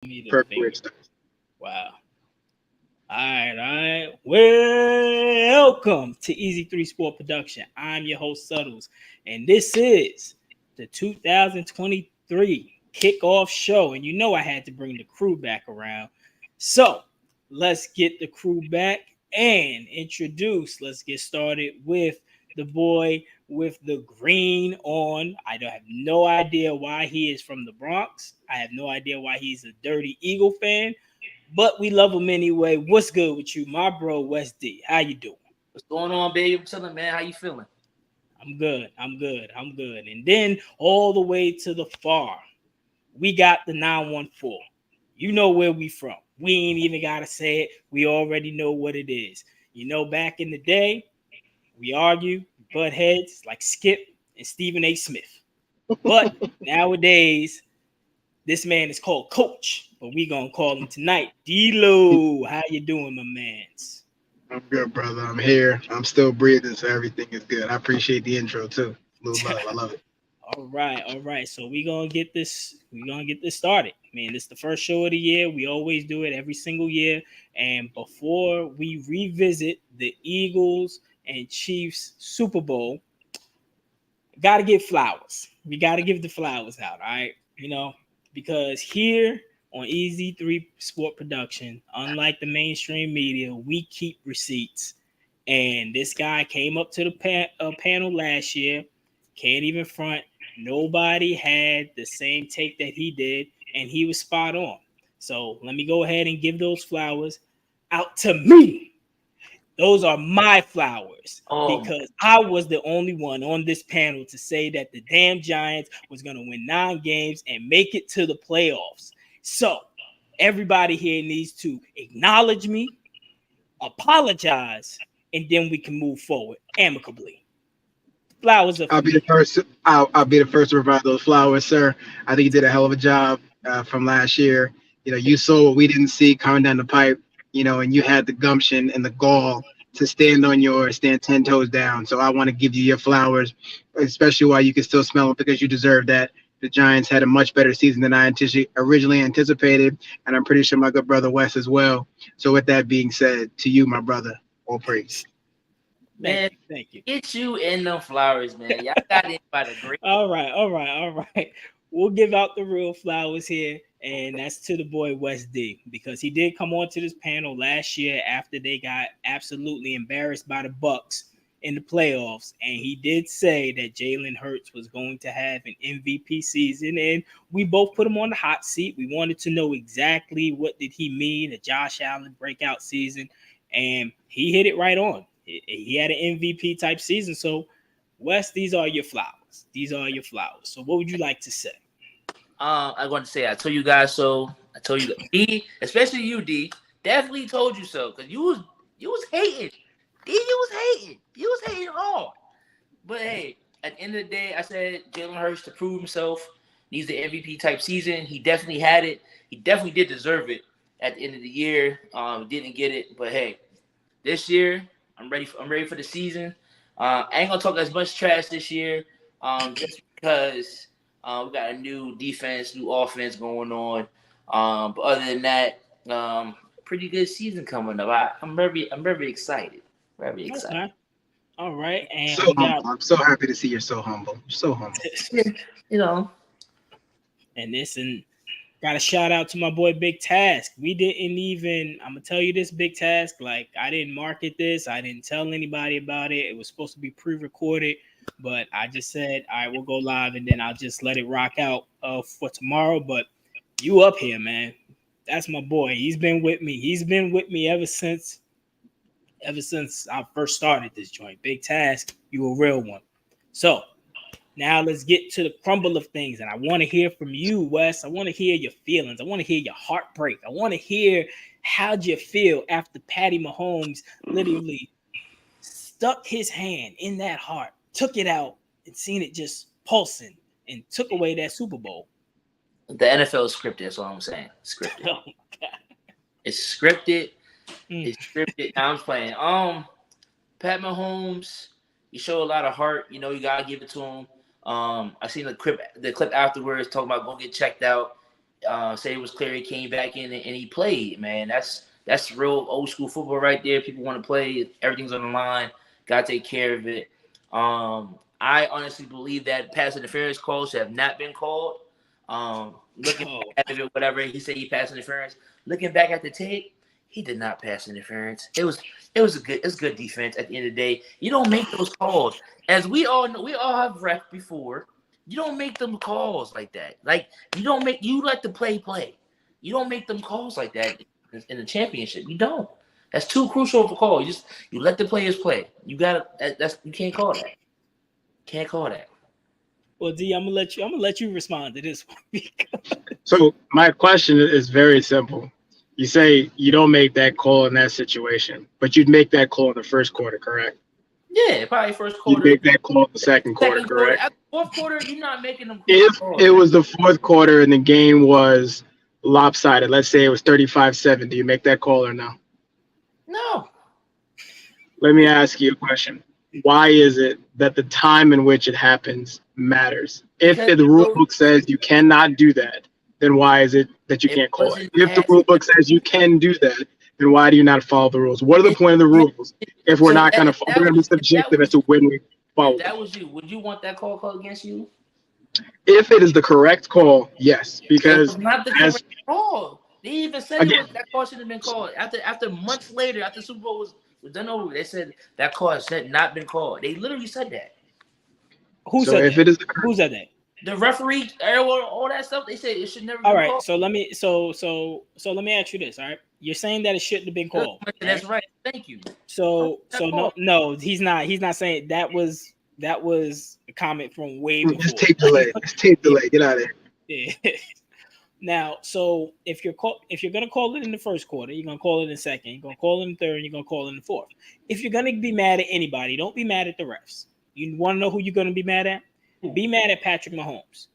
Perfect way to start. Wow. All right. Welcome to Easy 3 Sport Production. I'm your host, Suttles, and this is the 2023 Kickoff Show. And you know I had to bring the crew back around. So let's get the crew back and let's get started with the boy with the green on. I don't have no idea why he is from the Bronx. I have no idea why he's a dirty Eagle fan. But we love him anyway. What's good with you, my bro, West D? How you doing? What's going on, baby? I'm chilling, man. How you feeling? I'm good. And then all the way to the far, we got the 914. You know where we from. We ain't even got to say it. We already know what it is. You know, back in the day, we argue, butt heads like Skip and Stephen A. Smith. But nowadays, this man is called Coach, but we gonna call him tonight D-Lo. How you doing, my mans? I'm good, brother. I'm here. I'm still breathing, so everything is good. I appreciate the intro too. Little love. I love it. All right. So we gonna get this started. Man, this is the first show of the year. We always do it every single year. And before we revisit the Eagles and Chiefs Super Bowl, gotta give flowers. We gotta give the flowers out, all right? You know, because here on Easy 3 Sport Production, unlike the mainstream media, we keep receipts. And this guy came up to the panel last year, can't even front. Nobody had the same take that he did, and he was spot on. So let me go ahead and give those flowers out to me. Those are my flowers because I was the only one on this panel to say that the damn Giants was going to win 9 games and make it to the playoffs. So everybody here needs to acknowledge me, apologize, and then we can move forward amicably. Flowers are for I'll be me. the first. I'll be the first to provide those flowers, sir. I think you did a hell of a job from last year. You know, you saw what we didn't see coming down the pipe. You know, and you had the gumption and the gall to stand 10 toes down. So I want to give you your flowers, especially while you can still smell them because you deserve that. The Giants had a much better season than I originally anticipated, and I'm pretty sure my good brother Wes as well. So with that being said, to you, my brother, all praise. Man, Thank you. Get you in them flowers, man. Y'all got it by the great. All right. We'll give out the real flowers here, and that's to the boy West D because he did come onto this panel last year after they got absolutely embarrassed by the Bucks in the playoffs, and he did say that Jalen Hurts was going to have an MVP season, and we both put him on the hot seat. We wanted to know exactly what did he mean, a Josh Allen breakout season, and he hit it right on. He had an MVP type season. So, Wes, these are your flowers. So, what would you like to say? I want to say I told you guys so. I told you D, especially you, D, definitely told you so because you was hating. D, you was hating hard. But hey, at the end of the day, I said Jalen Hurts to prove himself needs the MVP type season. He definitely had it. He definitely did deserve it at the end of the year. Didn't get it, but hey, this year. I'm ready for the season. I ain't gonna talk as much trash this year, just because we got a new defense, new offense going on. But other than that, pretty good season coming up. I'm very excited. Very excited. Okay. All right, and So humble. I'm so happy to see you're so humble. You're so humble. You know. And got a shout out to my boy Big Task. I'm gonna tell you this, Big Task. Like, I didn't market this, I didn't tell anybody about it. It was supposed to be pre-recorded, but I just said, all right, we'll go live and then I'll just let it rock out for tomorrow. But you up here, man. That's my boy. He's been with me ever since I first started this joint. Big Task, you a real one. So now let's get to the crumble of things. And I want to hear from you, Wes. I want to hear your feelings. I want to hear your heartbreak. I want to hear how'd you feel after Patty Mahomes literally stuck his hand in that heart, took it out, and seen it just pulsing and took away that Super Bowl. The NFL is scripted. That's all I'm saying. Scripted. Oh my God. It's scripted. It's scripted. I'm playing. Pat Mahomes, he showed a lot of heart. You know, you gotta give it to him. I seen the clip afterwards talking about going get checked out. Say it was clear he came back in and he played. Man, that's real old school football right there. People want to play. Everything's on the line. Got to take care of it. I honestly believe that pass interference calls have not been called. Looking back at it, whatever he said, he passed interference. Looking back at the tape, he did not pass interference. It was good defense. At the end of the day, you don't make those calls. As we all know, we all have ref before. You don't make them calls like that. Like you let the play. You don't make them calls like that in the championship. You don't. That's too crucial of a call. You let the players play. You can't call that. Can't call that. Well, D, I'm gonna let you respond to this one. So my question is very simple. You say you don't make that call in that situation, but you'd make that call in the first quarter, correct? Yeah, probably first quarter. You make that call in the second quarter, correct? At the fourth quarter, you're not making them. If it was the fourth quarter and the game was lopsided, let's say it was 35-7, do you make that call or no? No. Let me ask you a question. Why is it that the time in which it happens matters? If the rule book says you cannot do that, then why is it that you can't call it? If the rule book says you can do that, then why do you not follow the rules? What are the point of the rules if we're not going to be subjective as to when we follow them? If that was you, would you want that call called against you? If it is the correct call, yes, because it was not the correct call. They even said that call should have been called after months later, after Super Bowl was done over. They said that call has not been called. They literally said that. Who said that? The referee, all that stuff. They said it should never. All right, called. So let me ask you this. All right, you're saying that it shouldn't have been called. That's right. Thank you. So no, he's not. He's not saying that was a comment from way before. It's tape delay. It's tape delay. Get out of here. Yeah. Now, so if you're gonna call it in the first quarter, you're gonna call it in the second, you're gonna call it in the third, and you're gonna call it in the fourth. If you're gonna be mad at anybody, don't be mad at the refs. You want to know who you're gonna be mad at? Be mad at Patrick Mahomes,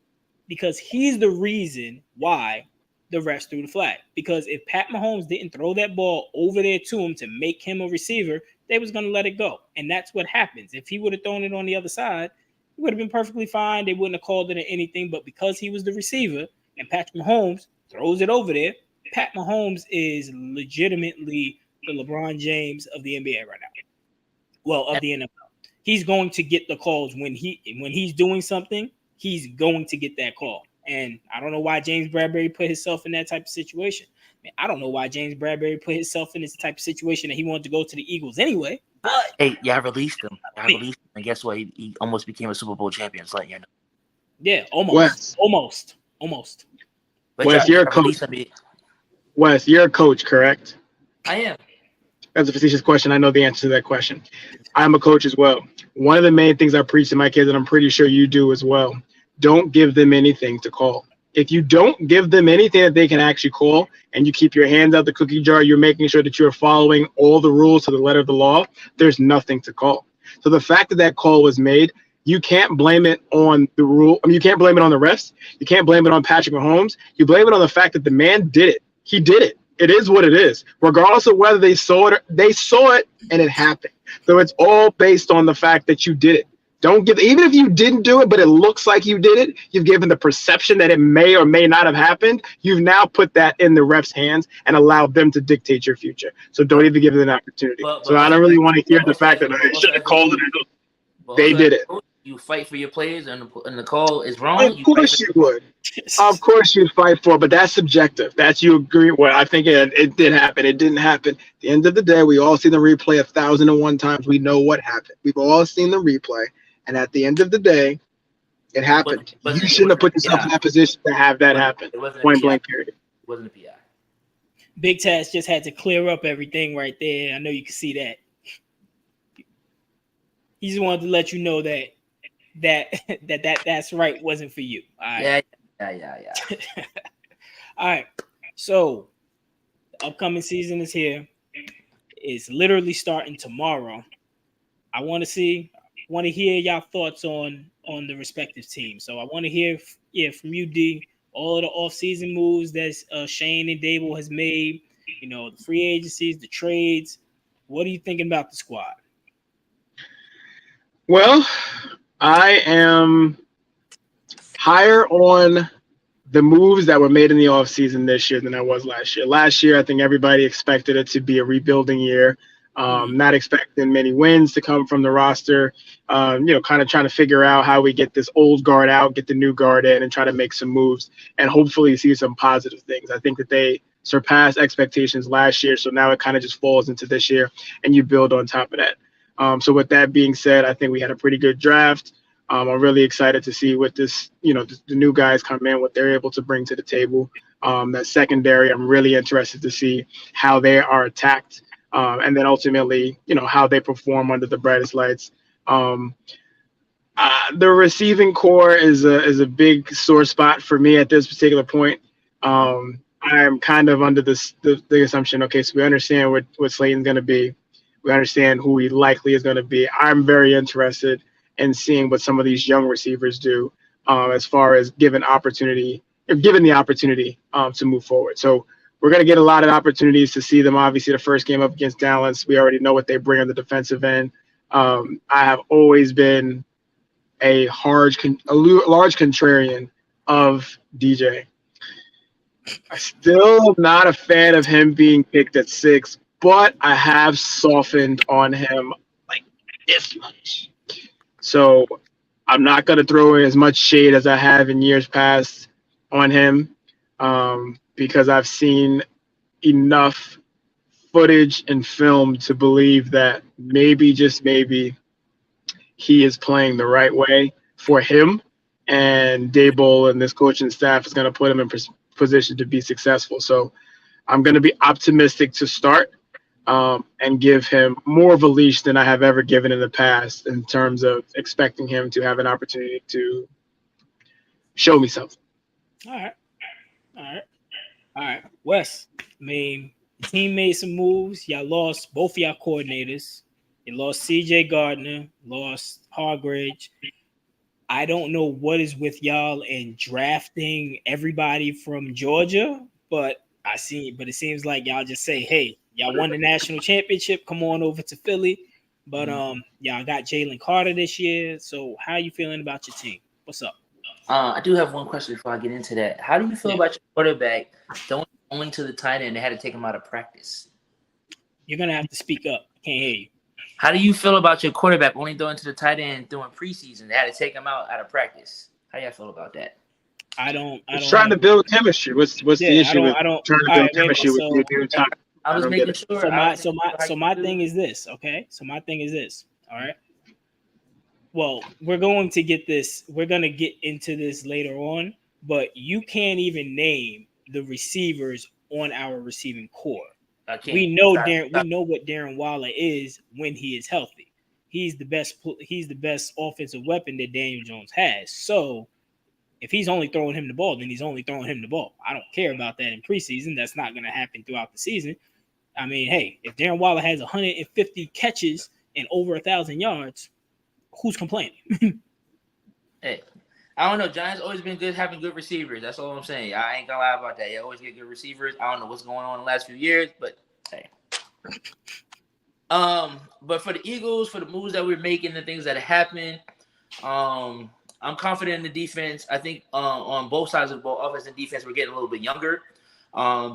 because he's the reason why the refs threw the flag. Because if Pat Mahomes didn't throw that ball over there to him to make him a receiver, they was gonna let it go, and that's what happens. If he would have thrown it on the other side, it would have been perfectly fine. They wouldn't have called it anything. But because he was the receiver and Patrick Mahomes throws it over there, Pat Mahomes is legitimately the LeBron James of the NBA right now. Well, of the NFL. He's going to get the calls when he's doing something. He's going to get that call. And I don't know why James Bradbury put himself in that type of situation. I don't know why James Bradbury put himself in this type of situation that he wanted to go to the Eagles anyway. But hey, I released him. And guess what? He almost became a Super Bowl champion. It's like, yeah, almost. But Wes, you're a coach. Wes, you're a coach, correct? I am. That's a facetious question. I know the answer to that question. I'm a coach as well. One of the main things I preach to my kids, and I'm pretty sure you do as well, don't give them anything to call. If you don't give them anything that they can actually call, and you keep your hands out the cookie jar, you're making sure that you're following all the rules to the letter of the law, there's nothing to call. So the fact that that call was made, you can't blame it on the rule. I mean, you can't blame it on the refs. You can't blame it on Patrick Mahomes. You blame it on the fact that the man did it. He did it. It is what it is. Regardless of whether they saw it and it happened. So it's all based on the fact that you did it. Even if you didn't do it, but it looks like you did it, you've given the perception that it may or may not have happened. You've now put that in the refs' hands and allowed them to dictate your future. So don't even give them an opportunity. So I don't really want to hear the fact that they should have called it. They did it. You fight for your players, and the call is wrong. Of course you would. Of course you'd fight for it, but that's subjective. That's you agree with. I think it did happen. It didn't happen. At the end of the day, we all see the replay 1,001 times. We know what happened. We've all seen the replay, and at the end of the day, it happened. You shouldn't have put yourself in that position to have that happen. Point blank period. It wasn't a PI. Big Taz just had to clear up everything right there. I know you can see that. He just wanted to let you know that's right wasn't for you. All right. Yeah. All right. So the upcoming season is here. It's literally starting tomorrow. I want to hear y'all thoughts on the respective teams. So I want to hear from you, D, all of the offseason moves that Shane and Dable has made, the free agencies, the trades. What are you thinking about the squad? Well, I am higher on the moves that were made in the offseason this year than I was last year. Last year, I think everybody expected it to be a rebuilding year, not expecting many wins to come from the roster, kind of trying to figure out how we get this old guard out, get the new guard in, and try to make some moves and hopefully see some positive things. I think that they surpassed expectations last year, so now it kind of just falls into this year, and you build on top of that. So with that being said, I think we had a pretty good draft. I'm really excited to see what this, the new guys come in, what they're able to bring to the table. That secondary, I'm really interested to see how they are attacked, and then ultimately, how they perform under the brightest lights. The receiving core is a big sore spot for me at this particular point. I'm kind of under the assumption, okay, so we understand what Slayton's going to be. We understand who he likely is going to be. I'm very interested in seeing what some of these young receivers do as far as given the opportunity to move forward. So we're going to get a lot of opportunities to see them. Obviously, the first game up against Dallas, we already know what they bring on the defensive end. I have always been a large contrarian of DJ. I still am not a fan of him being picked at 6, but I have softened on him like this much. So I'm not going to throw in as much shade as I have in years past on him because I've seen enough footage and film to believe that maybe, just maybe, he is playing the right way for him, and Daboll and this coaching staff is going to put him in position to be successful. So I'm going to be optimistic to start and give him more of a leash than I have ever given in the past in terms of expecting him to have an opportunity to show me something. All right. Wes, I mean, the team made some moves. Y'all lost both of y'all coordinators. You lost C.J. Gardner, lost Hargrave. I don't know what is with y'all in drafting everybody from Georgia, but it seems like y'all just say, hey, y'all won the national championship, come on over to Philly. But y'all got Jalen Carter this year. So how are you feeling about your team? What's up? I do have one question before I get into that. How do you feel about your quarterback going to the tight end? They had to take him out of practice. You're gonna have to speak up. I can't hear you. How do you feel about your quarterback only throwing to the tight end during preseason? They had to take him out of practice. How y'all feel about that? I don't trying to build chemistry. What's the issue with trying to build chemistry with your new time? I was making sure. So my thing is this, okay? So my thing is this. All right. Well, we're going to get this. We're gonna get into this later on, but you can't even name the receivers on our receiving core. We know what Darren Waller is when he is healthy. He's the best offensive weapon that Daniel Jones has. So if he's only throwing him the ball, then he's only throwing him the ball. I don't care about that in preseason. That's not going to happen throughout the season. I mean, hey, if Darren Waller has 150 catches and over 1,000 yards, who's complaining? Hey, I don't know. Giants always been good having good receivers. That's all I'm saying. I ain't gonna lie about that. You always get good receivers. I don't know what's going on in the last few years, but hey. But for the Eagles, for the moves that we're making, the things that happen, I'm confident in the defense. I think on both sides of the ball, offense and defense, we're getting a little bit younger.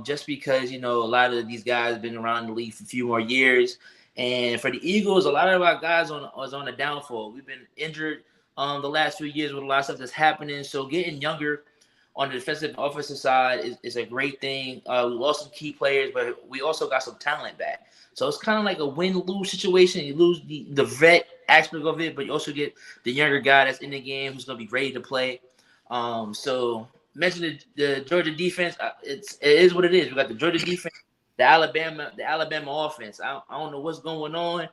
Just because, a lot of these guys have been around the league for a few more years. And for the Eagles, a lot of our guys was on the downfall. We've been injured the last few years with a lot of stuff that's happening. So getting younger on the defensive and offensive side is a great thing. We lost some key players, but we also got some talent back. So it's kind of like a win-lose situation. You lose the vet aspect of it, but you also get the younger guy that's in the game who's going to be ready to play. So mention the Georgia defense. It is what it is. We got the Georgia defense, the Alabama offense. I don't know what's going on,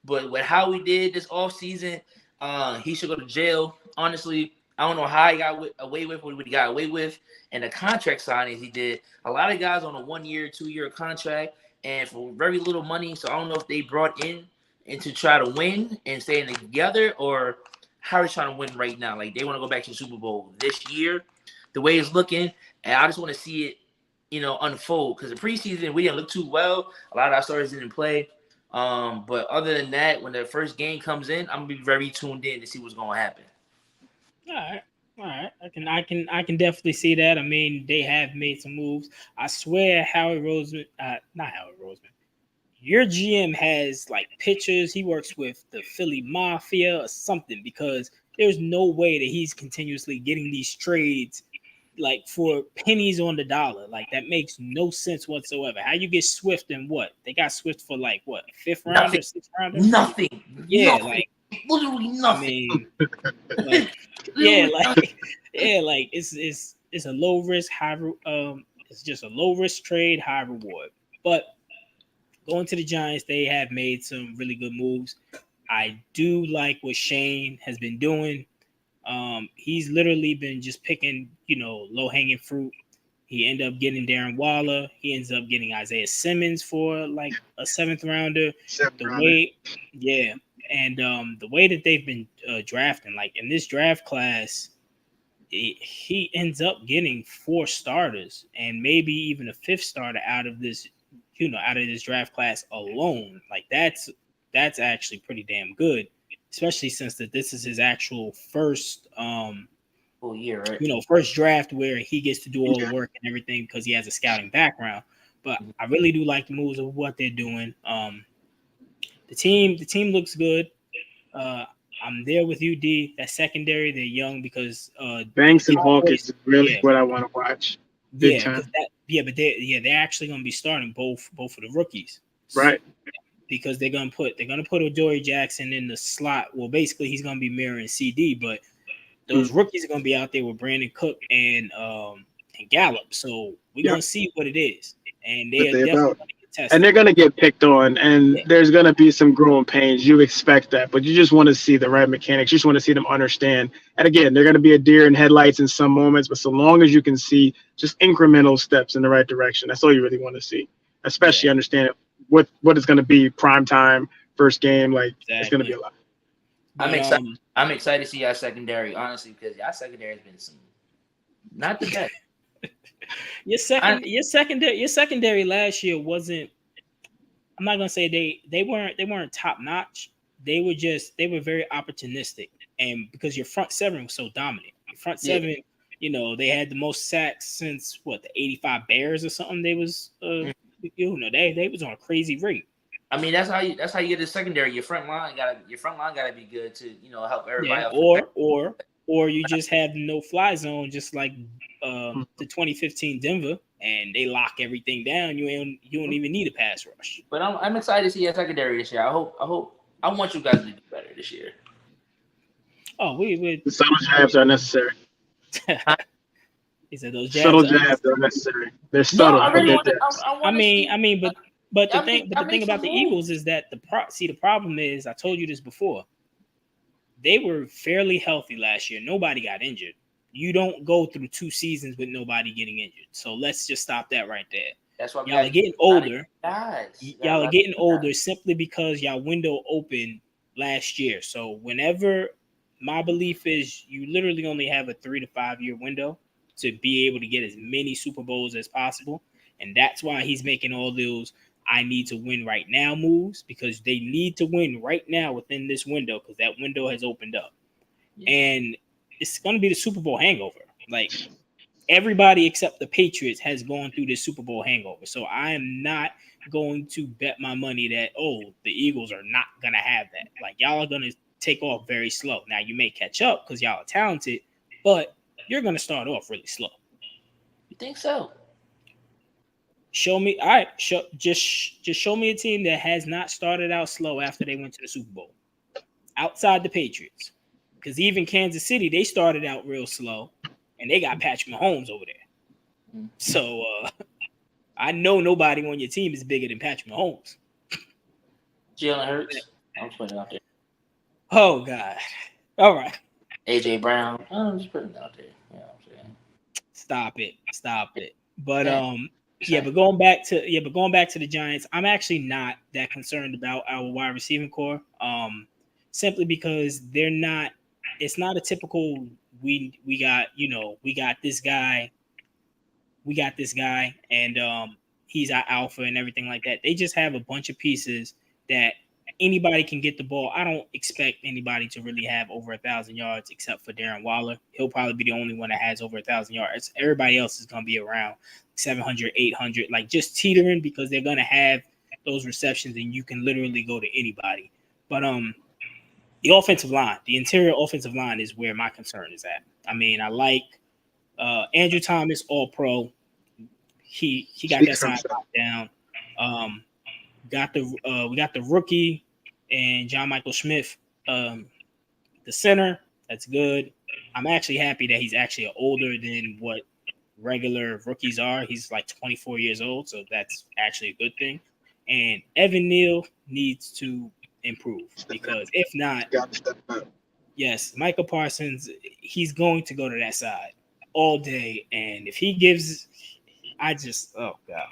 but with how we did this offseason, he should go to jail. Honestly, I don't know how he got away with what he got away with, and the contract signings he did. A lot of guys on a 1-year, 2-year contract, and for very little money. So I don't know if they brought in and to try to win and staying together, or how he's trying to win right now. Like, they want to go back to the Super Bowl this year, the way it's looking, and I just want to see it, unfold. Because the preseason, we didn't look too well. A lot of our stars didn't play. But other than that, when the first game comes in, I'm going to be very tuned in to see what's going to happen. All right. All right, I can definitely see that. I mean, they have made some moves. I swear, Howard Roseman, not Howard Roseman. Your GM has like pictures. He works with the Philly Mafia or something because there's no way that he's continuously getting these trades like for pennies on the dollar. Like that makes no sense whatsoever. How you get Swift and what? They got Swift for like what, a fifth rounder, Nothing. sixth rounder? Nothing. Yeah, Nothing. like Literally I nothing. mean, like yeah, Literally nothing. like yeah, like it's a low risk, it's just a low risk trade, high reward. But going to the Giants, they have made some really good moves. I do like what Shane has been doing. He's literally been just picking, low hanging fruit. He ended up getting Darren Waller. He ends up getting Isaiah Simmons for like a seventh rounder. Seventh The rounder. way, yeah, and the way that they've been drafting, like in this draft class, he ends up getting four starters and maybe even a fifth starter out of this, out of this draft class alone. Like that's actually pretty damn good, especially since that this is his actual first Full year, right? first draft where he gets to do all the work and everything because he has a scouting background. But I really do like the moves of what they're doing. The team looks good. Uh, I'm there with you, D. That secondary, they're young because Banks and the Hawkins Cowboys, is really yeah, what I want to watch. Big yeah, because time. they're actually gonna be starting both of the rookies. Right. Because they're gonna put Adoree Jackson in the slot. Well, basically he's gonna be mirroring CD, but those rookies are gonna be out there with Brandon Cook and Gallup. So we're Yep. gonna see what it is, and they What are they definitely about. gonna get And tested. they're going to get picked on, and Yeah, there's going to be some growing pains. You expect that, but you just want to see the right mechanics. You just want to see them understand. And again, they're going to be a deer in headlights in some moments, but so long as you can see just incremental steps in the right direction, that's all you really want to see. yeah, Especially understand what is going to be prime time first game. Like it's going to be exactly. a lot. I'm But excited. I'm excited to see y'all secondary, honestly, because y'all secondary has been some not the best. your secondary last year wasn't. I'm not gonna say they weren't top notch. They were very opportunistic, and because your front seven was so dominant, your front Yeah. seven, they had the most sacks since what, the '85 Bears or something. They was they was on a crazy rate. I mean, that's how you get the secondary. Your front line gotta be good to help Yeah, everybody else. or you just have the no fly zone, just like the 2015 Denver, and they lock everything down. You don't even need a pass rush. But I'm excited to see your secondary this year. I want you guys to do better this year. Oh, we The subtle jabs are necessary. he said those jabs Subtle are jabs unnecessary. are necessary. They're No, subtle, I but really they're want to. there. I I want to mean, see. I mean, but the thing, Y'all make about some the moves. Eagles is that the problem is, I told you this before. They were fairly healthy last year. Nobody got injured. You don't go through two seasons with nobody getting injured. So let's just stop that right there. That's why we Y'all got are getting gotta older. get guys. Y'all are Gotta getting get guys. older simply because y'all window opened last year. So whenever, my belief is, you literally only have a 3 to 5 year window to be able to get as many Super Bowls as possible. And that's why he's making all those I need to win right now moves, because they need to win right now within this window, because that window has opened up. Yeah. And it's going to be the Super Bowl hangover. Like, everybody except the Patriots has gone through this Super Bowl hangover. So I am not going to bet my money that, the Eagles are not going to have that. Like, y'all are going to take off very slow. Now, you may catch up because y'all are talented, but you're going to start off really slow. You think so? Show me, all right, just show me a team that has not started out slow after they went to the Super Bowl, outside the Patriots. Because even Kansas City, they started out real slow, and they got Patrick Mahomes over there. So I know nobody on your team is bigger than Patrick Mahomes. Jalen Hurts. I'm just putting it out there. Oh God! All right, AJ Brown. I'm just putting it out there. You know what I'm saying? stop it. But Yeah. but going back to the Giants, I'm actually not that concerned about our wide receiving core. Simply because they're not. It's not a typical we got this guy. We got this guy, and he's our alpha and everything like that. They just have a bunch of pieces that anybody can get the ball. I don't expect anybody to really have over 1,000 yards except for Darren Waller. He'll probably be the only one that has over 1,000 yards. Everybody else is going to be around 700, 800, like just teetering because they're going to have those receptions and you can literally go to anybody. But the offensive line, the interior offensive line is where my concern is at. I mean, I like Andrew Thomas, all pro. He got that side down. We got the rookie and John Michael Smith, the center. That's good. I'm actually happy that he's actually older than what regular rookies are. He's like 24 years old, so that's actually a good thing. And Evan Neal needs to improve because if not, yes, Michael Parsons, he's going to go to that side all day. And if he gives, oh God,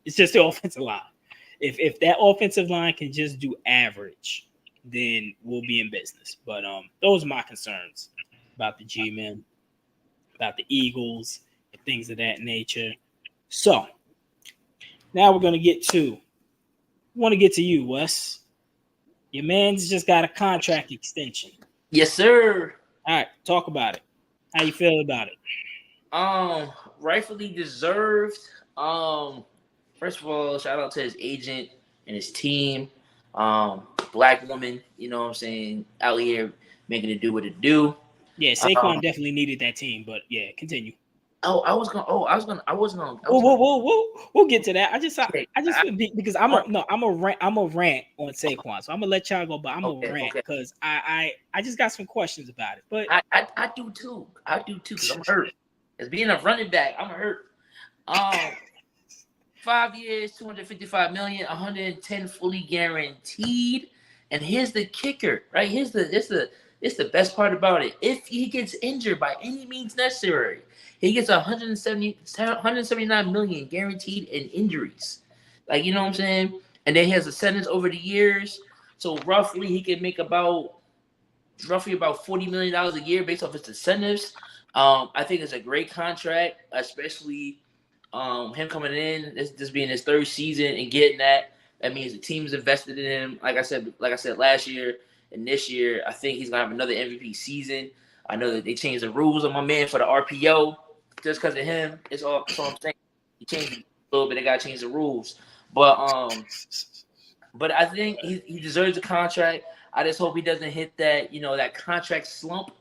it's just the offensive line. If that offensive line can just do average, then we'll be in business. But those are my concerns about the G-men, about the Eagles, and things of that nature. So now we're gonna get to you, Wes. Your man's just got a contract extension. Yes, sir. All right, talk about it. How you feel about it? Rightfully deserved. First of all, shout out to his agent and his team. Black woman, you know what I'm saying, out here making it do what it do. Yeah, Saquon definitely needed that team, but yeah, continue. We'll get to that. Because I'm a rant on Saquon, so I'm gonna let y'all go, but I'm gonna rant because I just got some questions about it. But I do too because I'm hurt. As being a running back, I'm hurt. 5 years, $255 million, 110 fully guaranteed. And here's the kicker, right? It's the best part about it. If he gets injured by any means necessary, he gets 179 million guaranteed in injuries. Like, you know what I'm saying? And then he has a sentence over the years. So roughly he can make about $40 million a year based off his incentives. I think it's a great contract, especially him coming in, this being his third season and getting that. That means the team's invested in him. Like I said last year and this year, I think he's gonna have another MVP season. I know that they changed the rules on my man for the RPO just because of him. That's all I'm saying. He changed it a little bit. They gotta change the rules, but I think he deserves a contract. I just hope he doesn't hit that that contract slump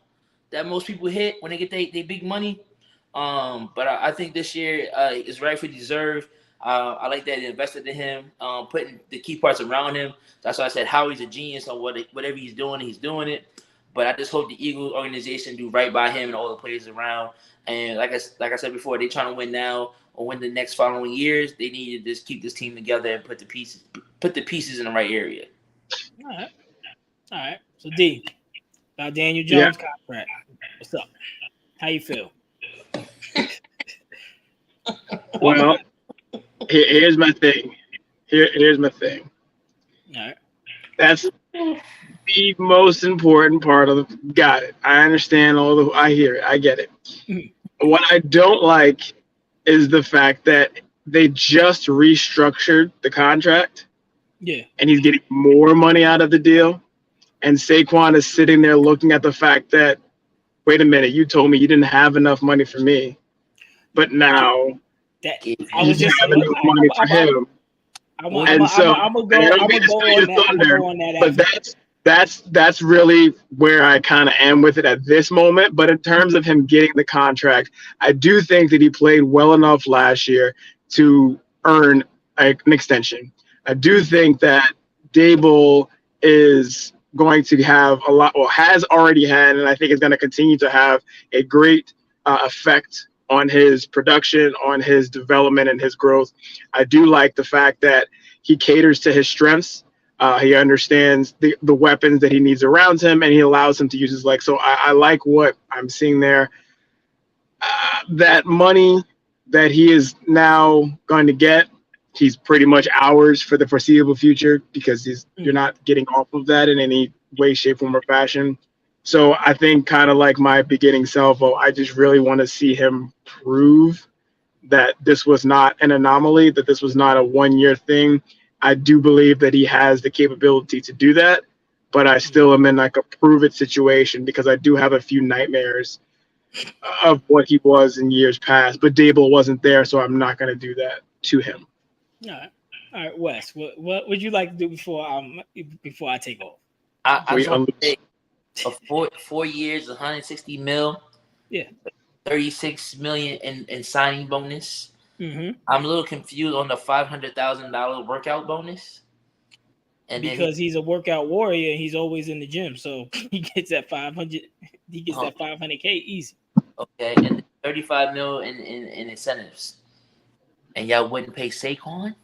that most people hit when they get their big money. But I think this year is rightfully deserved. I like that they invested in him, putting the key parts around him. That's why I said Howie's a genius on whatever he's doing it. But I just hope the Eagles organization do right by him and all the players around. And like I said before, they're trying to win now or win the next following years. They need to just keep this team together and put the pieces in the right area. All right. So D, about Daniel Jones contract. What's up? How you feel? Well, here's my thing. Here's my thing. All right. That's the most important part of the. Got it. I understand I hear it. I get it. Mm-hmm. What I don't like is the fact that they just restructured the contract. Yeah. And he's getting more money out of the deal. And Saquon is sitting there looking at the fact that, wait a minute, you told me you didn't have enough money for me. But now I was just have enough money for him. I'm gonna go on that. But that's really where I kind of am with it at this moment. But in terms of him getting the contract, I do think that he played well enough last year to earn an extension. I do think that Dable is going to have a lot, or has already had, and I think is going to continue to have a great effect on his production, on his development, and his growth. I do like the fact that he caters to his strengths. He understands the weapons that he needs around him, and he allows him to use his legs. So I like what I'm seeing there. That money that he is now going to get, he's pretty much ours for the foreseeable future because you're not getting off of that in any way, shape, form, or fashion. So I think kind of like my beginning salvo, I just really want to see him prove that this was not an anomaly, that this was not a one-year thing. I do believe that he has the capability to do that, but I still am in like a prove it situation because I do have a few nightmares of what he was in years past. But Dable wasn't there, so I'm not going to do that to him. All right, Wes. What would you like to do before I take off? I just want to say a 4 years, 160 mil. Yeah. 36 million in signing bonus. Mm-hmm. I'm a little confused on the $500,000 workout bonus. And because he's a workout warrior and he's always in the gym, so he gets that 500. He gets that 500K easy. Okay, and 35 mil in incentives, and y'all wouldn't pay Saquon.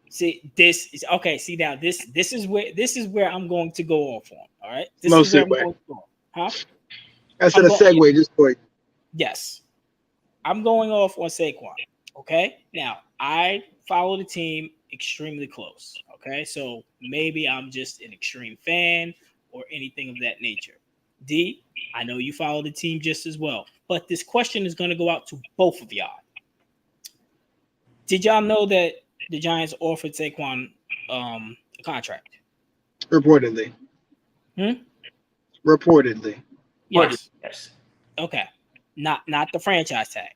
See, this is okay. See now, this is where I'm going to go off on. All right, this no is where segue. I'm going to go. Huh? I said a segue, just for yes. I'm going off on Saquon. Okay. Now I follow the team extremely close. Okay, so maybe I'm just an extreme fan or anything of that nature. D, I know you follow the team just as well, but this question is going to go out to both of y'all. Did y'all know that the Giants offered Saquon a contract? Reportedly. Reportedly. Yes. Okay. Not the franchise tag.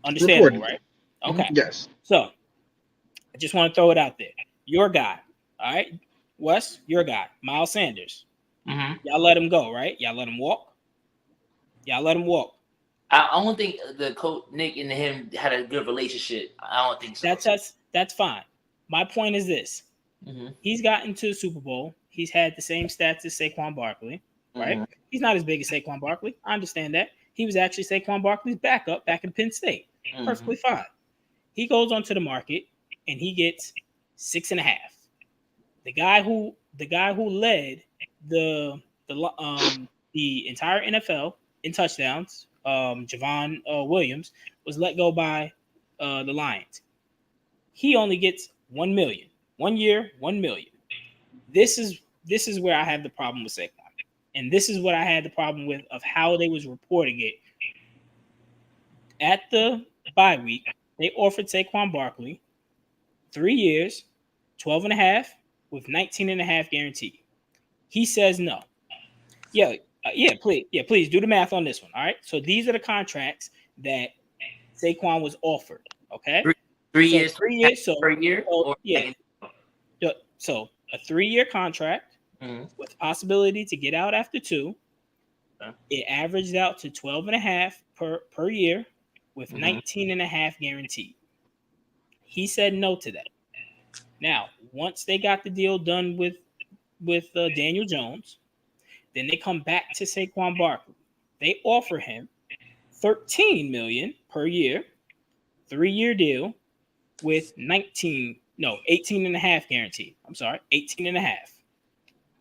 Understandable, right? Okay. Yes. So I just want to throw it out there. Your guy, all right? Wes, your guy, Miles Sanders. Mm-hmm. Y'all let him go, right? Y'all let him walk? I don't think the coach Nick and him had a good relationship. I don't think so. That's fine. My point is this. Mm-hmm. He's gotten to the Super Bowl. He's had the same stats as Saquon Barkley, right? Mm-hmm. He's not as big as Saquon Barkley. I understand that. He was actually Saquon Barkley's backup back in Penn State. Mm-hmm. Perfectly fine. He goes onto the market and he gets 6.5. The guy who led the entire NFL in touchdowns, Javon Williams, was let go by the Lions. He only gets $1 million. 1 year, $1 million. This is where I have the problem with Saquon. And this is what I had the problem with of how they was reporting it. At the bye week, they offered Saquon Barkley 3 years, 12.5 with 19.5 guaranteed. He says no. Please do the math on this one. All right. So these are the contracts that Saquon was offered. Okay. 3 years. 3 years. So per year. So a 3-year contract with possibility to get out after 2. It averaged out to 12.5 per year with 19.5 guaranteed. He said no to that. Now, once they got the deal done with Daniel Jones, then they come back to Saquon Barkley. They offer him $13 million per year, 3-year deal with 18.5 guaranteed. I'm sorry, 18.5.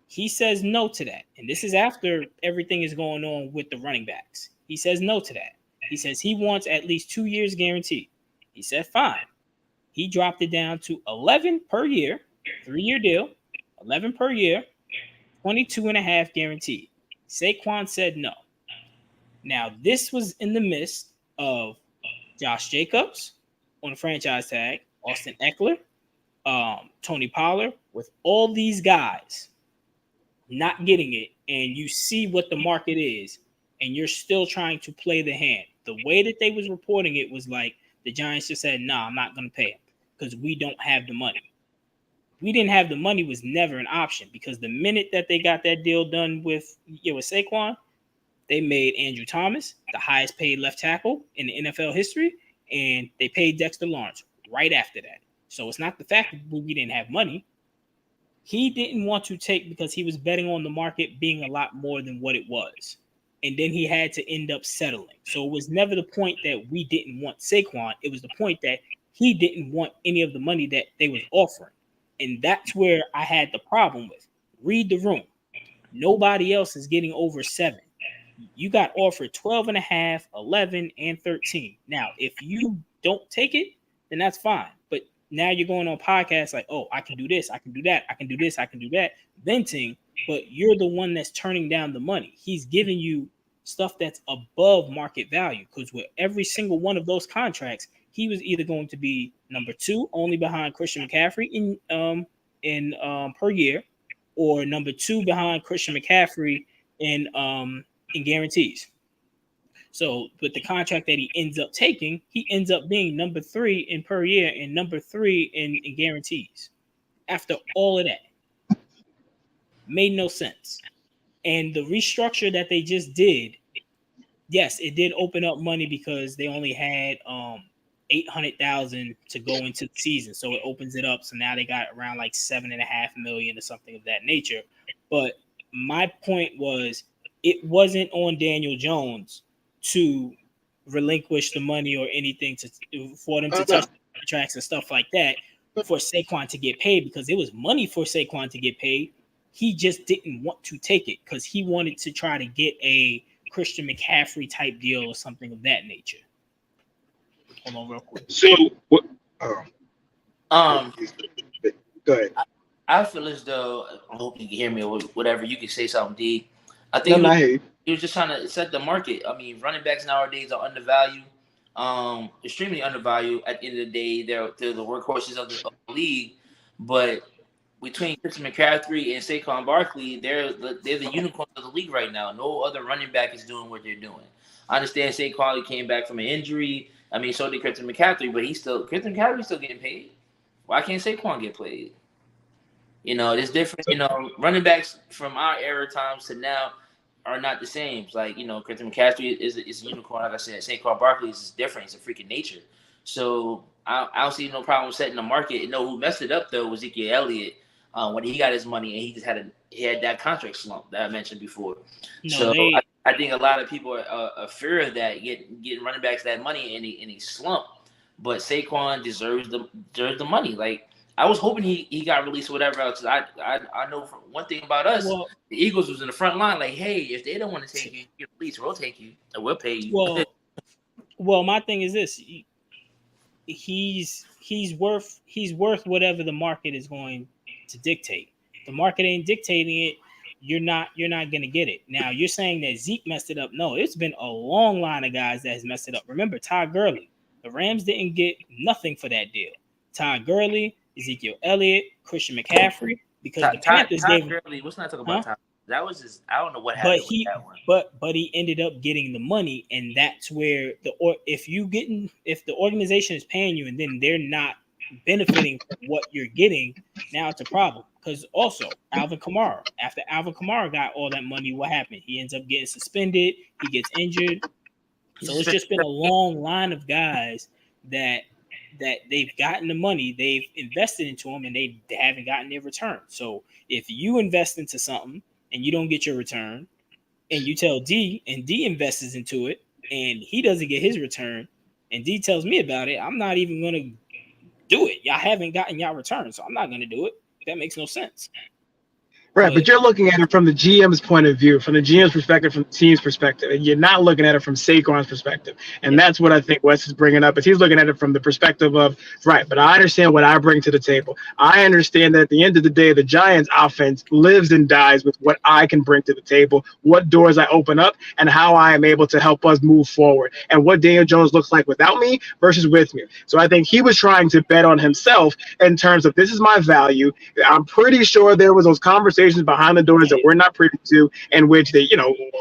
He says no to that. And this is after everything is going on with the running backs. He says no to that. He says he wants at least 2 years guaranteed. He said fine. He dropped it down to 11 per year, 3-year deal, 11 per year, 22.5 guaranteed. Saquon said no. Now, this was in the midst of Josh Jacobs on a franchise tag, Austin Eckler, Tony Pollard, with all these guys not getting it, and you see what the market is, and you're still trying to play the hand. The way that they was reporting it was like the Giants just said, "Nah, I'm not going to pay him because we don't have the money." We didn't have the money was never an option because the minute that they got that deal done with Saquon, they made Andrew Thomas the highest paid left tackle in the NFL history, and they paid Dexter Lawrence right after that. So it's not the fact that we didn't have money. He didn't want to take because he was betting on the market being a lot more than what it was. And then he had to end up settling. So it was never the point that we didn't want Saquon. It was the point that he didn't want any of the money that they was offering. And that's where I had the problem with. Read the room. Nobody else is getting over 7. You got offered 12.5, 11, and 13. Now, if you don't take it, then that's fine. But now you're going on podcasts like, oh, I can do this, I can do that, I can do this, I can do that, venting, but you're the one that's turning down the money. He's giving you stuff that's above market value because with every single one of those contracts, he was either going to be number 2, only behind Christian McCaffrey in per year, or number 2 behind Christian McCaffrey in guarantees. So with the contract that he ends up taking, he ends up being number 3 in per year and number 3 in guarantees. After all of that, made no sense. And the restructure that they just did, yes, it did open up money because they only had $800,000 to go into the season, so it opens it up. So now they got around like $7.5 million or something of that nature. But my point was, it wasn't on Daniel Jones to relinquish the money or anything for them to touch contracts and stuff like that for Saquon to get paid, because it was money for Saquon to get paid. He just didn't want to take it because he wanted to try to get a Christian McCaffrey type deal or something of that nature. Hold on real quick. So, what? Go ahead. I feel as though, I hope you can hear me or whatever. You can say something, D. I think he was just trying to set the market. I mean, running backs nowadays are undervalued, extremely undervalued. At the end of the day, they're the workhorses of the league. But between Christian McCaffrey and Saquon Barkley, they're the unicorns of the league right now. No other running back is doing what they're doing. I understand Saquon came back from an injury. I mean, so did Christian McCaffrey, but Christian McCaffrey's still getting paid. Why can't Saquon get paid? You know, it's different. You know, running backs from our era times to now are not the same. It's like, you know, Christian McCaffrey is a unicorn. Like I said, Saquon Barkley is different. He's a freaking nature. So I don't see no problem setting the market. You know, who messed it up though was Ezekiel Elliott when he got his money, and he just had that contract slump that I mentioned before. I think a lot of people are fear of that, getting running backs that money in a slump. But Saquon deserves the money. Like, I was hoping he got released or whatever else. I know one thing about us, the Eagles was in the front line. Like, hey, if they don't want to take you, get released, we'll take you and we'll pay you. Well, my thing is this: he's worth whatever the market is going to dictate. If the market ain't dictating it, you're not gonna get it. Now you're saying that Zeke messed it up. No, it's been a long line of guys that has messed it up. Remember Todd Gurley. The Rams didn't get nothing for that deal. Todd Gurley, Ezekiel Elliott, Christian McCaffrey, because the Panthers gave Gurley. Let's not talk about Todd. That was just, I don't know what happened with that one. But he ended up getting the money, and that's where if the organization is paying you and then they're not benefiting from what you're getting, now it's a problem. Because also Alvin Kamara, after Alvin Kamara got all that money, what happened? He ends up getting suspended. He gets injured. So it's just been a long line of guys that they've gotten the money, they've invested into them, and they haven't gotten their return. So if you invest into something and you don't get your return, and you tell D, and D invests into it, and he doesn't get his return, and D tells me about it, I'm not even going to do it. Y'all haven't gotten y'all return, so I'm not going to do it. That makes no sense. Right, but you're looking at it from the GM's point of view, from the GM's perspective, from the team's perspective, and you're not looking at it from Saquon's perspective. And that's what I think Wes is bringing up, is he's looking at it from the perspective of, right, but I understand what I bring to the table. I understand that at the end of the day, the Giants offense lives and dies with what I can bring to the table, what doors I open up, and how I am able to help us move forward, and what Daniel Jones looks like without me versus with me. So I think he was trying to bet on himself in terms of, this is my value. I'm pretty sure there was those conversations behind the doors that we're not privy to, in which they,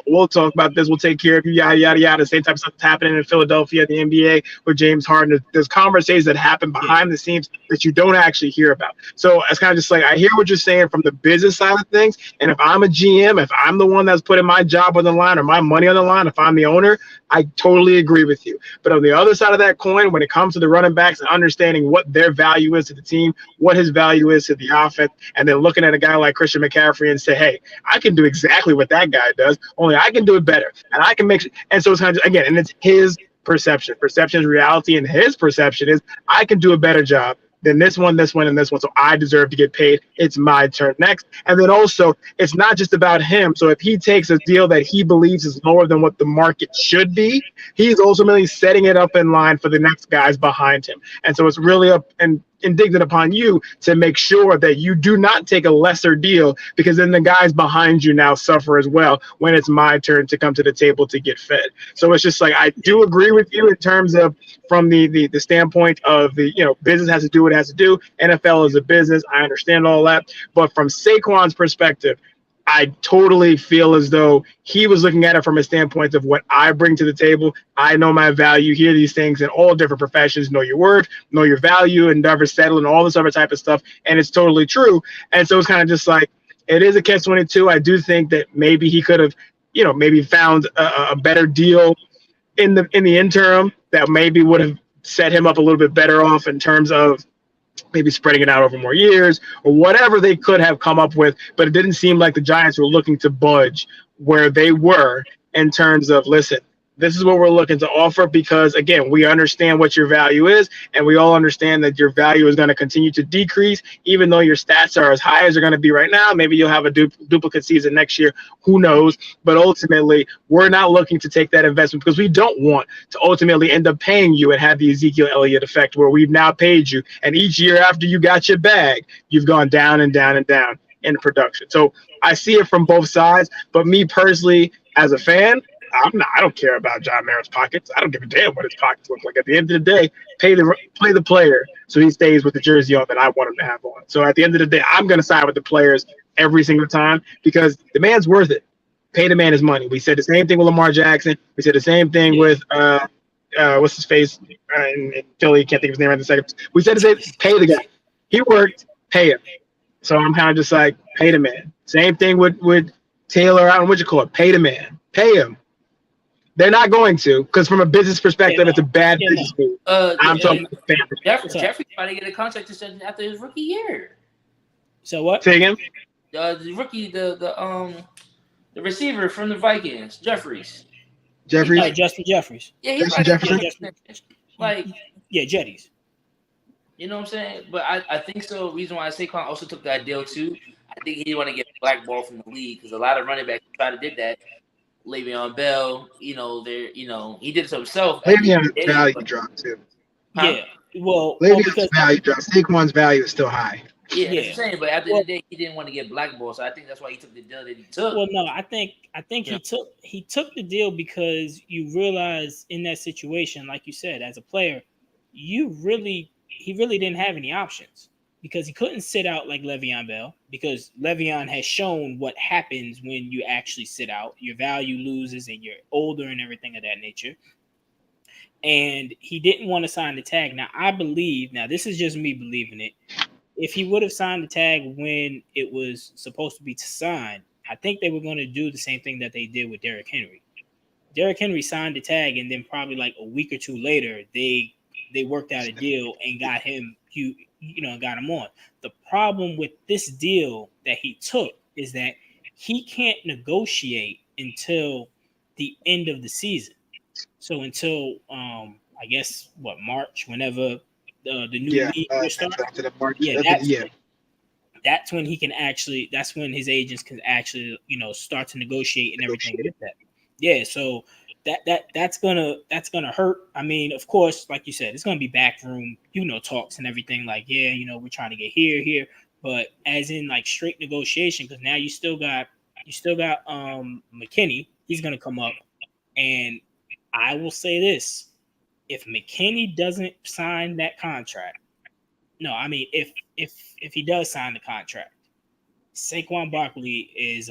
we'll talk about this, we'll take care of you, yada, yada, yada. The same type of stuff that's happening in Philadelphia, the NBA with James Harden. There's conversations that happen behind the scenes that you don't actually hear about. So it's kind of just like, I hear what you're saying from the business side of things. And if I'm a GM, if I'm the one that's putting my job on the line or my money on the line, if I'm the owner, I totally agree with you. But on the other side of that coin, when it comes to the running backs and understanding what their value is to the team, what his value is to the offense, and then looking at a guy like Christian McCaffrey and say, hey, I can do exactly what that guy does, only I can do it better. And I can make sure. And so it's kind of, again, and it's his perception. Perception is reality, and his perception is, I can do a better job than this one, and this one. So I deserve to get paid. It's my turn next. And then also, it's not just about him. So if he takes a deal that he believes is lower than what the market should be, he's ultimately setting it up in line for the next guys behind him. And so it's really up, and indignant upon you to make sure that you do not take a lesser deal, because then the guys behind you now suffer as well when it's my turn to come to the table to get fed. So it's just like, I do agree with you in terms of from the standpoint of the, business has to do what it has to do. NFL is a business. I understand all that. But from Saquon's perspective, I totally feel as though he was looking at it from a standpoint of what I bring to the table. I know my value, hear these things in all different professions, know your worth, know your value, and never settle, and all this other type of stuff. And it's totally true. And so it's kind of just like, it is a catch-22. I do think that maybe he could have, maybe found a better deal in the interim that maybe would have set him up a little bit better off in terms of maybe spreading it out over more years or whatever they could have come up with. But it didn't seem like the Giants were looking to budge where they were in terms of, listen, this is what we're looking to offer, because, again, we understand what your value is, and we all understand that your value is going to continue to decrease, even though your stats are as high as they're going to be right now. Maybe you'll have a duplicate season next year. Who knows? But ultimately, we're not looking to take that investment because we don't want to ultimately end up paying you and have the Ezekiel Elliott effect where we've now paid you. And each year after you got your bag, you've gone down and down and down in production. So I see it from both sides. But me personally, as a fan, I don't care about John Mara's pockets. I don't give a damn what his pockets look like. At the end of the day, play the player so he stays with the jersey on that I want him to have on. So at the end of the day, I'm going to side with the players every single time because the man's worth it. Pay the man his money. We said the same thing with Lamar Jackson. We said the same thing with what's his face in Philly. Can't think of his name right in a second. We said the same. Pay the guy. He worked. Pay him. So I'm kind of just like, pay the man. Same thing with Taylor out in what you call it. Pay the man. Pay him. They're not going to, because from a business perspective, it's a bad business move. I'm talking about the fan. Jeffrey's trying to get a contract extension after his rookie year. So what? Say again? The rookie, the receiver from the Vikings, Jeffries. Justin Jeffries. Yeah, he's Justin Jefferson. Jetties. You know what I'm saying? But I think so. The reason why Saquon also took that deal too, I think he didn't want to get blackballed from the league because a lot of running backs tried to did that. Le'Veon Bell, he did it to himself. Le'Veon's value dropped too. Huh? Yeah, well, Le'Veon's value dropped. Saquon's value is still high. Yeah, that's what I'm saying. But after the day, he didn't want to get blackballed, so I think that's why he took the deal that he took. Well, no, I think he took the deal because you realize in that situation, like you said, as a player, he really didn't have any options. Because he couldn't sit out like Le'Veon Bell, because Le'Veon has shown what happens when you actually sit out. Your value loses and you're older and everything of that nature. And he didn't want to sign the tag. Now, I believe, this is just me believing it, if he would have signed the tag when it was supposed to be signed, I think they were going to do the same thing that they did with Derrick Henry. Derrick Henry signed the tag, and then probably like a week or two later, they worked out a deal and got him got him on. The problem with this deal that he took is that he can't negotiate until the end of the season. So until I guess March, whenever the new league will start. That's when he can actually. That's when his agents can actually start to negotiate and everything with that. Yeah, so that's gonna hurt. I mean, of course, like you said, it's gonna be backroom, talks and everything. Like, we're trying to get here, but as in like straight negotiation, because now you still got McKinney. He's gonna come up, and I will say this: if McKinney doesn't sign that contract, if he does sign the contract, Saquon Barkley is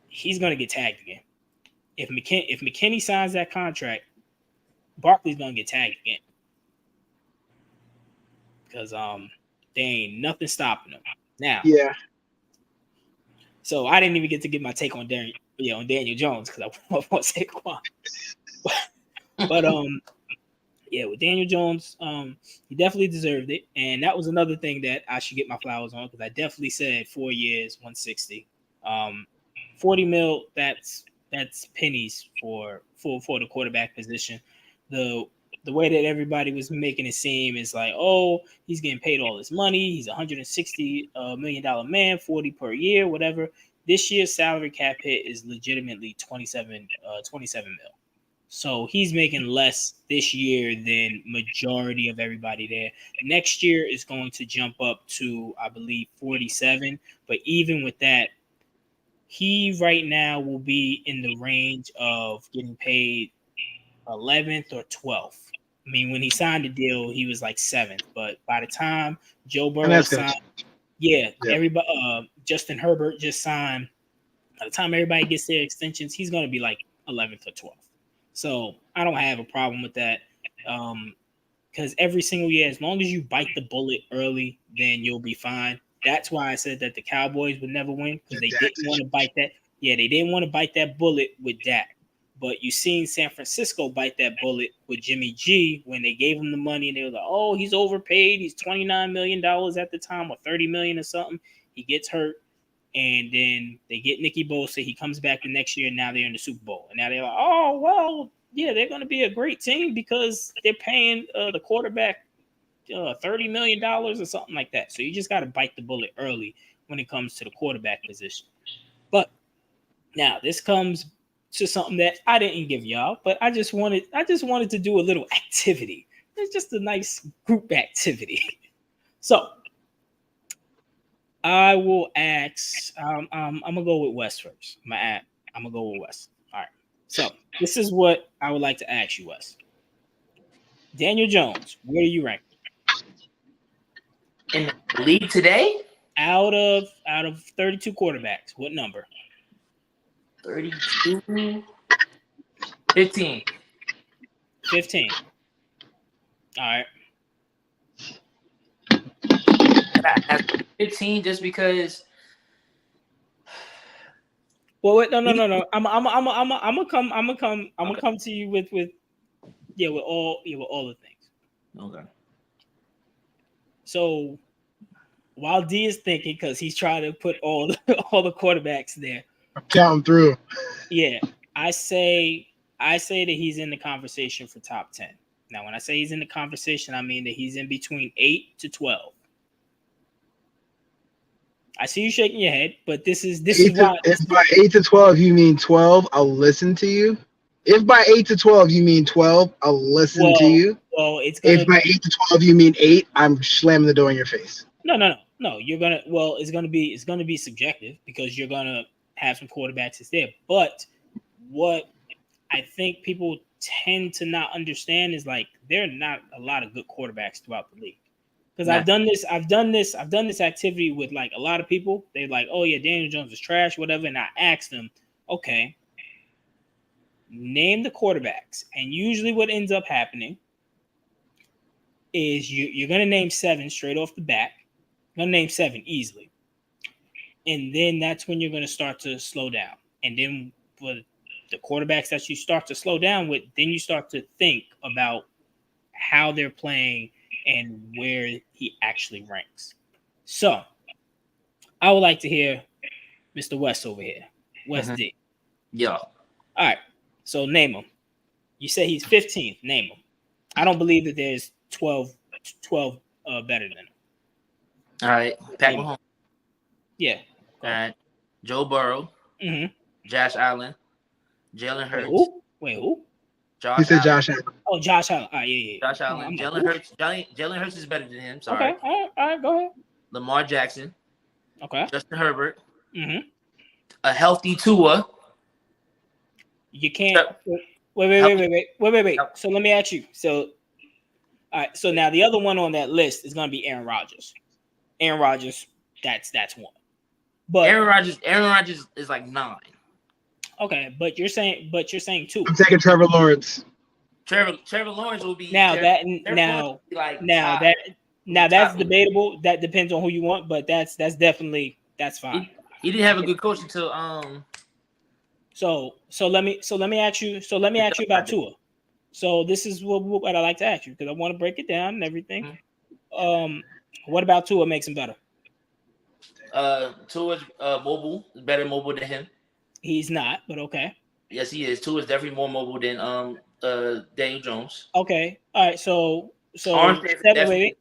he's gonna get tagged again. If McKinney signs that contract, Barkley's gonna get tagged again because there ain't nothing stopping him now. Yeah. So I didn't even get to get my take on Daniel Jones because I want Saquon. but with Daniel Jones, he definitely deserved it, and that was another thing that I should get my flowers on because I definitely said 4 years, 160, $40 million. That's pennies for the quarterback position. The way that everybody was making it seem is like, oh, he's getting paid all this money. He's $160 million man, 40 per year, whatever. This year's salary cap hit is legitimately 27 mil. So he's making less this year than majority of everybody there. Next year is going to jump up to, I believe, 47. But even with that, he right now will be in the range of getting paid 11th or 12th. I mean, when he signed the deal, he was like 7th. But by the time Joe And Burrow that's good. signed, yeah, Yeah. everybody, Justin Herbert just signed. By the time everybody gets their extensions, he's going to be like 11th or 12th. So I don't have a problem with that. Because every single year, as long as you bite the bullet early, then you'll be fine. That's why I said that the Cowboys would never win, because they didn't want to bite that. Yeah, they didn't want to bite that bullet with Dak. But you seen San Francisco bite that bullet with Jimmy G when they gave him the money and they were like, oh, he's overpaid. He's $29 million at the time, or $30 million or something. He gets hurt. And then they get Nicky Bosa. He comes back the next year, and now they're in the Super Bowl. And now they're like, oh, well, yeah, they're going to be a great team because they're paying the quarterback $30 million or something like that. So you just got to bite the bullet early when it comes to the quarterback position. But now this comes to something that I didn't give y'all, but I just wanted to do a little activity. It's just a nice group activity. So I will ask. I'm gonna go with Wes first. I'm gonna go with Wes. All right. So this is what I would like to ask you, Wes. Daniel Jones, where do you rank In the league today? out of 32 quarterbacks? What number? 32. 15. 15. All right. I have 15 just because. Well, wait, no. I'm gonna come to you with all the things. Okay. So while D is thinking, because he's trying to put all the quarterbacks there. I'm counting through. Yeah, I say that he's in the conversation for top 10. Now, when I say he's in the conversation, I mean that he's in between 8 to 12. I see you shaking your head, but this is why. If by 8 to 12 you mean 12, I'll listen to you. If by 8 to 12 you mean 12, I'll listen to you. Well, it's gonna. If by 8 to 12 you mean 8, I'm slamming the door in your face. No. You're gonna. Well, it's gonna be subjective because you're gonna have some quarterbacks that's there. But what I think people tend to not understand is like there are not a lot of good quarterbacks throughout the league. Because I've done this activity with like a lot of people. They're like, oh yeah, Daniel Jones is trash, whatever. And I asked them, okay, name the quarterbacks. And usually what ends up happening is you're gonna name 7 straight off the bat. You're gonna name 7 easily. And then that's when you're gonna start to slow down. And then for the quarterbacks that you start to slow down with, then you start to think about how they're playing and where he actually ranks. So I would like to hear Mr. West over here. West D. Yeah. All right. So name him. You say he's 15th. Name him. I don't believe that there's 12 better than him. All right. Pat Mahomes. Yeah. All right. Joe Burrow. Mm-hmm. Josh Allen. Jalen Hurts. Wait, who? He said Josh Allen. Oh, Josh Allen. Yeah. Josh Allen. Jalen Hurts. Jalen Hurts is better than him. Sorry. Okay. All right. Go ahead. Lamar Jackson. Okay. Justin Herbert. Mm-hmm. A healthy Tua. You can't. Wait. So let me ask you. So, all right. So now the other one on that list is going to be Aaron Rodgers. Aaron Rodgers. That's one. But Aaron Rodgers is like 9. Okay, but you're saying 2. I'm taking Trevor Lawrence. Trevor Lawrence will be now that's debatable. That depends on who you want, but that's fine. He didn't have a good coach until So let me ask you about Tua. So this is what I like to ask you because I want to break it down and everything. Mm-hmm. What about Tua makes him better? Tua's mobile, better mobile than him. He's not, but okay. Yes, he is. Tua is definitely more mobile than Daniel Jones. Okay. All right. So wait.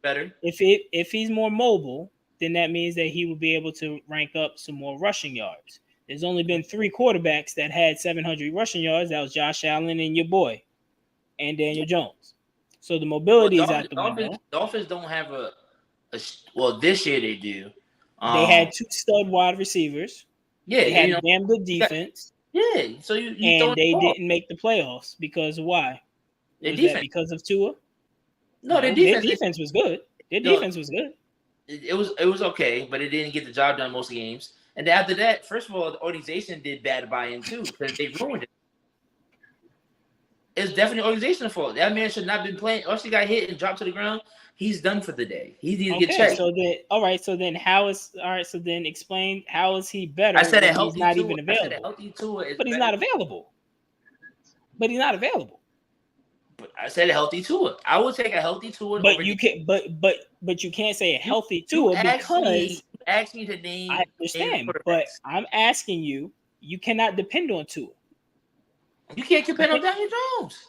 Better. If he's more mobile, then that means that he will be able to rank up some more rushing yards. There's only been 3 quarterbacks that had 700 rushing yards. That was Josh Allen and your boy, and Daniel Jones. So the mobility is out the window. Dolphins don't have well, this year they do. They had 2 stud wide receivers. Yeah, they had a damn good defense. Yeah, so you and they didn't make the playoffs because why? Was that because of Tua? No, their defense was good. Their defense was good. It was okay, but it didn't get the job done most games. And after that, first of all, the organization did bad buy-in too because they ruined it. It's definitely organizational fault. That man should not have been playing. Once he got hit and dropped to the ground, he's done for the day. He needs to get checked. So then, So then, So then, explain how is he better? I said he's not even available. But he's not available. But he's not available. But I said a healthy Tua. I would take a healthy Tua. But you can't. But you can't say a healthy Tua because ask me to name. I understand, but I'm asking you. You cannot depend on Tua. You can't depend on Daniel Jones.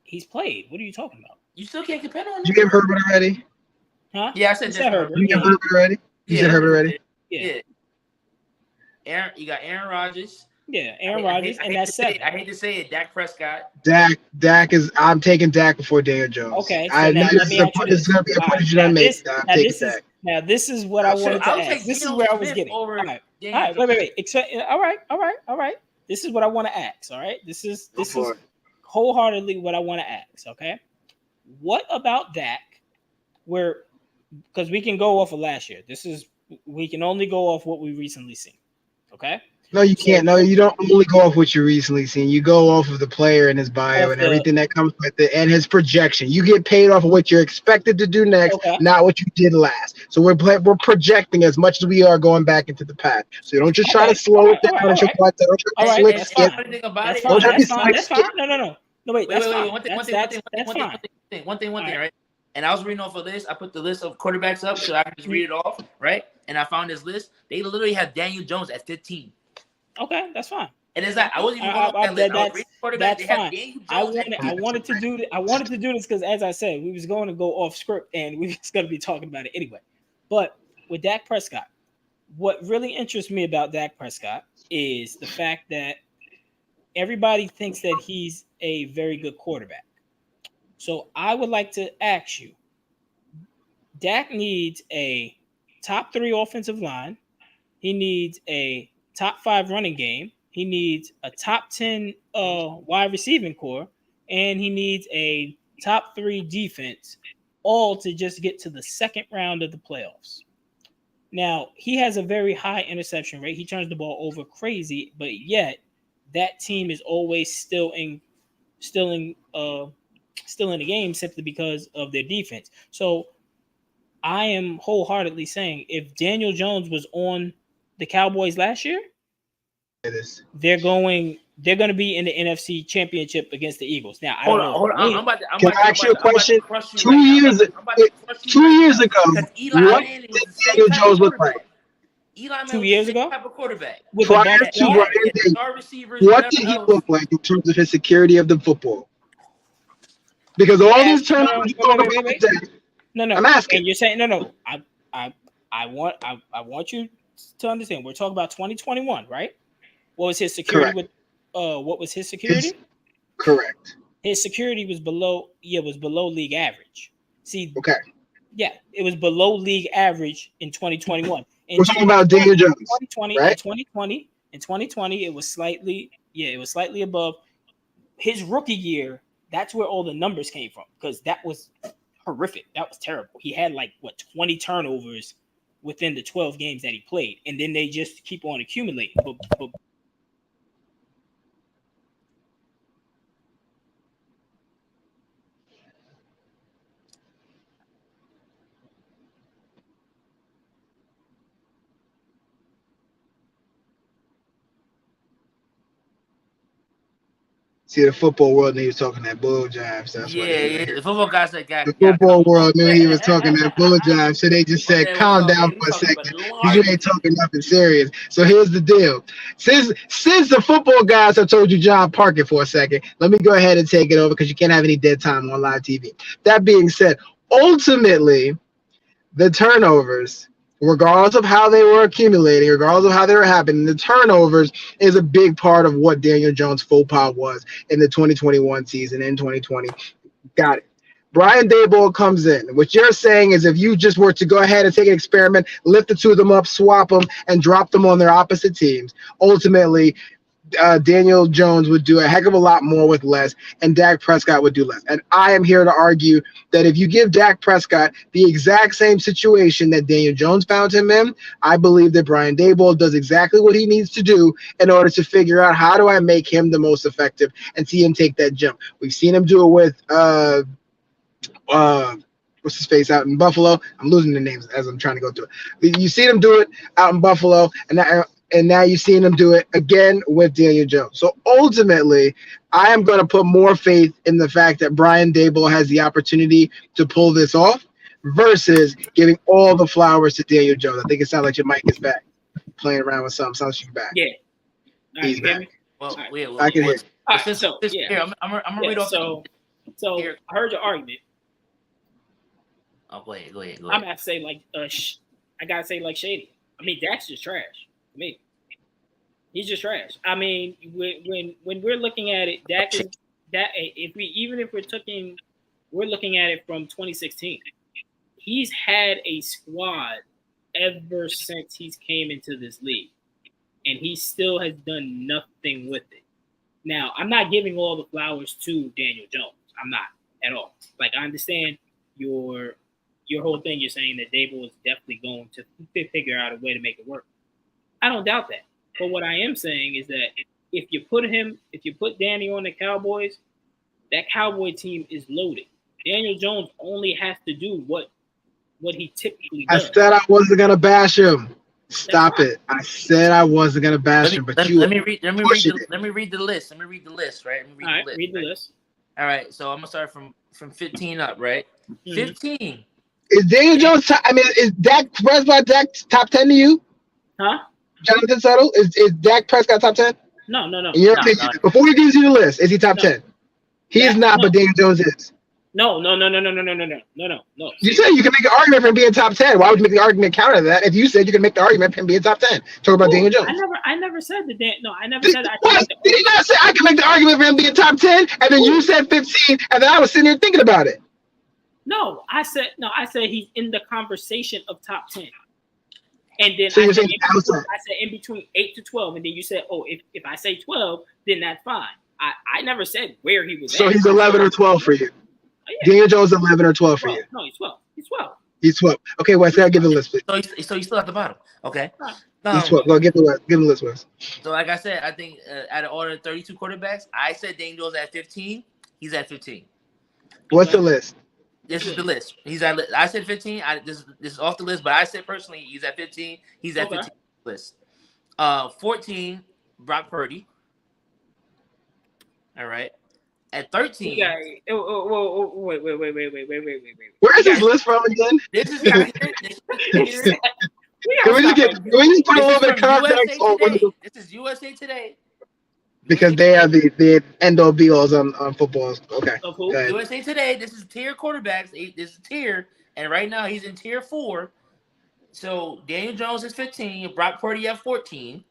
He's played. What are you talking about? You still can't depend on him. Did you give Herbert already? Huh? Yeah, I said Herbert. You give Herbert already? You said Herbert already? Yeah. You got Aaron Rodgers. Yeah, Aaron Rodgers, and that's second. I hate to say it, Dak Prescott. Dak is. I'm taking Dak before Daniel Jones. Okay, so this is going to be a point that I make. I'm taking Dak. Now this is what I wanted to ask. This is where I was getting. All right, wait. All right. This is what I want to ask. All right, this is wholeheartedly what I want to ask. Okay, what about Dak? Because we can go off of last year. We can only go off what we recently seen. Okay. No, you can't. No, you don't only go off what you recently seen. You go off of the player and his bio and everything that comes with it and his projection. You get paid off of what you're expected to do next, not what you did last. So we're projecting as much as we are going back into the past. So you don't just try to slow it down. Don't try to That's fine. No. Wait, that's fine. One thing, right? And I was reading off a list. I put the list of quarterbacks up so I can just read it off, right? And I found this list. They literally have Daniel Jones at 15. Okay, that's fine. And it's like I wasn't even going off that list. That's fine. I wanted to do this because, as I said, we was going to go off script and we was going to be talking about it anyway. But with Dak Prescott, what really interests me about Dak Prescott is the fact that everybody thinks that he's a very good quarterback. So I would like to ask you, Dak needs a top 3 offensive line. He needs a top 5 running game. He needs a top 10 wide receiving core, and he needs a top 3 defense, all to just get to the second round of the playoffs. Now, he has a very high interception rate. He turns the ball over crazy, but yet that team is always still in the game simply because of their defense. So I am wholeheartedly saying if Daniel Jones was on the Cowboys last year, they're going to be in the NFC Championship against the Eagles. Now, I don't know. Can I ask you a question? 2 years ago, what did Daniel Jones look like? 2 years ago? Type of quarterback. Prior to what did he look like in terms of his security of the football? Because all these turnovers you talk about today. No. I'm asking. And you're saying no. I want you to understand. We're talking about 2021, right? What was his security what was his security? Correct. His security was below league average. See, okay. Yeah, it was below league average in 2021. We're talking about Daniel Jones. 2020, right? In 2020, it was slightly above his rookie year. That's where all the numbers came from because that was horrific. That was terrible. He had 20 turnovers within the 12 games that he played, and then they just keep on accumulating. But see, the football world knew he was talking that bull jive. So that's the football guys that got the football world knew he was talking that bull jive. So they just said, "Calm down for a second, you ain't talking nothing serious." So here's the deal: since the football guys have told you John, park it for a second. Let me go ahead and take it over because you can't have any dead time on live TV. That being said, ultimately, the turnovers regardless of how they were accumulating, regardless of how they were happening, the turnovers is a big part of what Daniel Jones' faux pas was in the 2021 season, in 2020. Got it. Brian Daboll comes in. What you're saying is if you just were to go ahead and take an experiment, lift the two of them up, swap them, and drop them on their opposite teams, ultimately Daniel Jones would do a heck of a lot more with less, and Dak Prescott would do less. And I am here to argue that if you give Dak Prescott the exact same situation that Daniel Jones found him in, I believe that Brian Daboll does exactly what he needs to do in order to figure out how do I make him the most effective and see him take that jump. We've seen him do it with what's his face out in Buffalo. I'm losing the names as I'm trying to go through it. You see him do it out in Buffalo, and now you're seeing him do it again with Daniel Jones. So ultimately, I am going to put more faith in the fact that Brian Daboll has the opportunity to pull this off versus giving all the flowers to Daniel Jones. I think it sounds like your mic is back. Playing around with something. Sounds like you're back. Yeah. All right, He's back. Well, right. yeah, well, I can hear. All right, so yeah. Here, I'm gonna read off. So I heard your argument. Oh, go ahead. I'm gonna have to say I gotta say like Shady. I mean, Dak's just trash. I mean, he's just trash. I mean, when we're looking at it, Dak is that if we're looking at it from 2016. He's had a squad ever since he's came into this league, and he still has done nothing with it. Now, I'm not giving all the flowers to Daniel Jones. I'm not at all. Like, I understand your whole thing. You're saying that Daboll is definitely going to figure out a way to make it work. I don't doubt that. But what I am saying is that if you put Danny on the Cowboys, that Cowboy team is loaded. Daniel Jones only has to do what he typically does. I said I wasn't gonna bash him. Stop it. I said I wasn't gonna bash him, but let me read the list. Let me read the list, right? Read the list. All right, so I'm gonna start from 15 up, right? Mm-hmm. 15. Is Daniel Jones? Is Dak Prescott top 10 to you? Huh? Jonathan Settle, is Dak Prescott top 10? No. In your opinion, before we get you the list, is he top 10? He is not, but Daniel Jones is. No. You said you can make an argument for him being top 10. Why would you make the argument counter that if you said you can make the argument for him being top 10? Talk about Daniel Jones. I never said that. I never said that. Did he not say I can make the argument for him being top 10? And then you said 15, and then I was sitting here thinking about it. No, I said he's in the conversation of top 10. And then so I said in between 8 to 12, and then you said, oh, if I say 12, then that's fine. I never said where he was. So he's 11 or 12 for you. Oh, yeah. Daniel Jones 11 or 12 for you. No, he's 12. He's 12. Okay, Wes, gotta give the list, please. So he's still at the bottom. Okay. He's 12. Go give the list, Wes. So like I said, I think out of all the 32 quarterbacks, I said Daniel Jones at 15. He's at 15. What's the list? This is the list. He's at. I said 15. This is off the list, but I said personally he's at 15. He's at 15 list. 14, Brock Purdy. All right. At 13. Okay. Wait. Where is this list from again? This is. Can we just put a little bit of context on this is USA Today. Because they are the end-all be-alls on football. Okay. USA Today. This is tier quarterbacks. This is tier, and right now he's in tier 4. So Daniel Jones is 15. Brock Purdy at 14.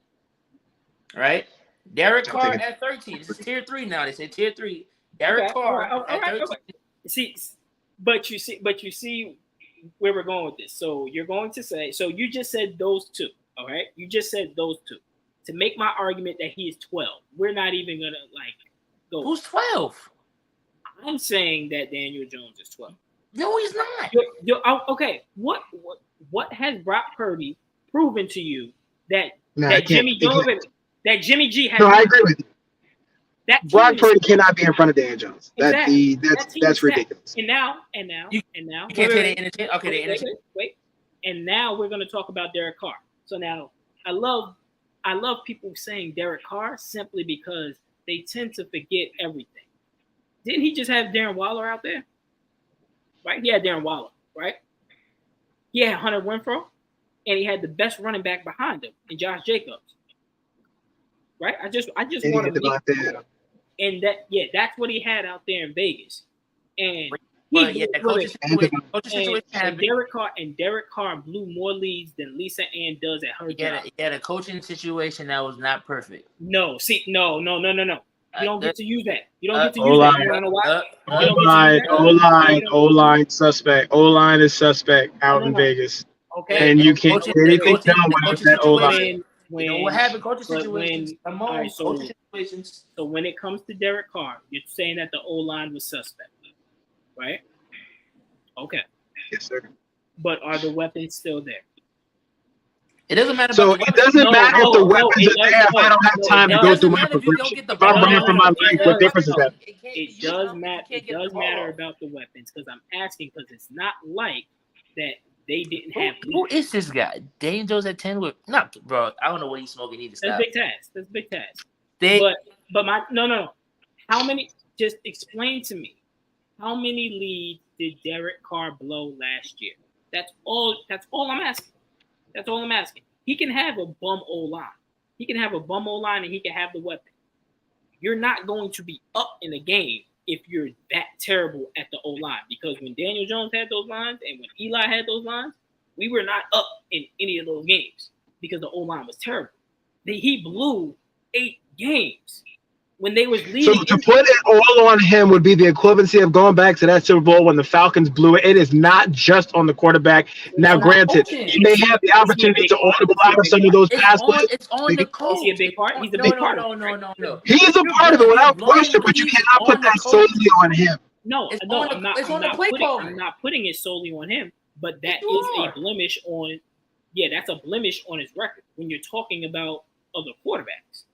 All right. Derek Carr at 13. This is tier 3 now. They say tier 3. Derek Carr at 13. See, but you see where we're going with this. So you're going to say. So you just said those two. All right. You just said those two. To make my argument that he is 12, we're not even gonna go. Who's 12? I'm saying that Daniel Jones is 12. No, he's not. Okay. What has Brock Purdy proven to you that Jimmy G has? No, I agree with you. That Brock Purdy cannot be in front of Daniel Jones. Exactly. That's ridiculous. And now. You can't say they interchange. Okay, they interchange. Wait. And now we're gonna talk about Derek Carr. So now I love people saying Derek Carr simply because they tend to forget everything. Didn't he just have Darren Waller out there? Right? He had Darren Waller, right? He had Hunter Renfrow, and he had the best running back behind him in Josh Jacobs. Right? I just want to make sure. And that's what he had out there in Vegas. And But yeah, that coaching situation and happened. Derek Carr blew more leads than Lisa Ann does at her job. Yeah, the coaching situation that was not perfect. No. You don't get to use that. You don't get to use O-line. that. You wanna know why? O-line suspect. O-line is suspect out in Vegas. Okay. And you can't get anything done without that O-line. You know what happened? Coaching situations. Coaching situations. So when it comes to Derek Carr, you're saying that the O-line was suspect, right? Okay. Yes, sir. But are the weapons still there? It doesn't matter. So it doesn't matter if the weapons are there if I don't have time to go through my progression. If I'm running for my life, what difference is that? It does matter. It does matter about the weapons because I'm asking because it's not like that they didn't have. Who is this guy? Daniel Jones at 10 with bro. I don't know what he's smoking either. That's big task. But no. How many? Just explain to me. How many leads did Derek Carr blow last year? That's all I'm asking. That's all I'm asking. He can have a bum O-line. He can have a bum O-line and he can have the weapon. You're not going to be up in a game if you're that terrible at the O-line. Because when Daniel Jones had those lines and when Eli had those lines, we were not up in any of those games because the O-line was terrible. He blew 8 games when they was leading. So to put it all on him would be the equivalency of going back to that Super Bowl when the Falcons blew it. It is not just on the quarterback. Now, granted, he may have the opportunity to audible out of some of those pass plays. It's on the coach. Is he a big part? He's a big part. No. He's a part of it without question, but you cannot put that solely on him. I'm not putting it solely on him, but that is a blemish on. Yeah, that's a blemish on his record when you're talking about other quarterbacks.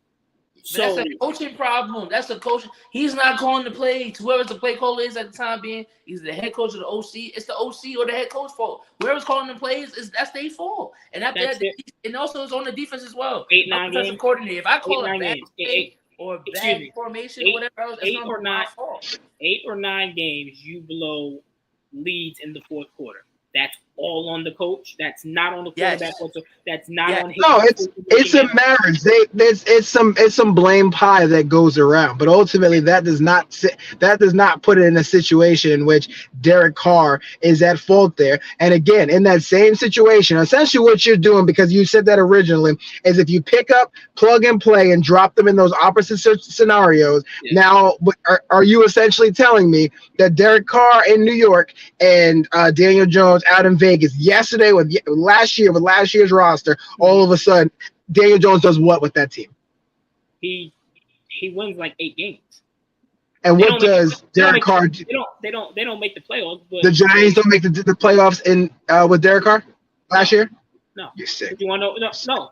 So that's a coaching problem. That's a coach. He's not calling the plays. Whoever the play caller is at the time being, he's the head coach of the OC. It's the OC or the head coach fault. Whoever's calling the plays that's their fault. And and also it's on the defense as well. 8-9 games. Coordinator. If I call a bad play or bad formation or whatever else, it's not my fault. 8 or 9 games you blow leads in the fourth quarter. That's all on the coach. That's not on the quarterback. Yes. That's not on him. No, it's a marriage. It's some blame pie that goes around, but ultimately that does not put it in a situation in which Derek Carr is at fault there. And again, in that same situation, essentially what you're doing, because you said that originally, is if you pick up, plug and play, and drop them in those opposite scenarios. Yeah. Now, are you essentially telling me that Derek Carr in New York and Daniel Jones out in Vegas yesterday with last year's roster, all of a sudden Daniel Jones does what with that team? He wins like 8 games. And what does Derek Carr do? They don't make the playoffs. But the Giants don't make the playoffs in with Derek Carr last year? No. You're sick. You want to know? No.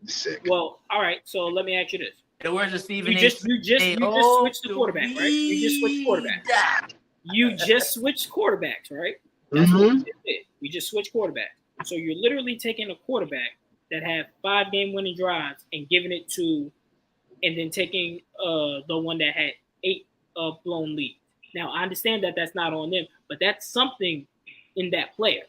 You're sick. Well, all right. So let me ask you this. Where's the Stephen? You just switched the quarterback, right? You just switched quarterbacks. You just switched quarterbacks, right? That's what we did. We just switched quarterbacks. So you're literally taking a quarterback that had 5 game-winning drives and giving it to, and then taking the one that had 8 blown leads. Now I understand that that's not on them, but that's something in that player.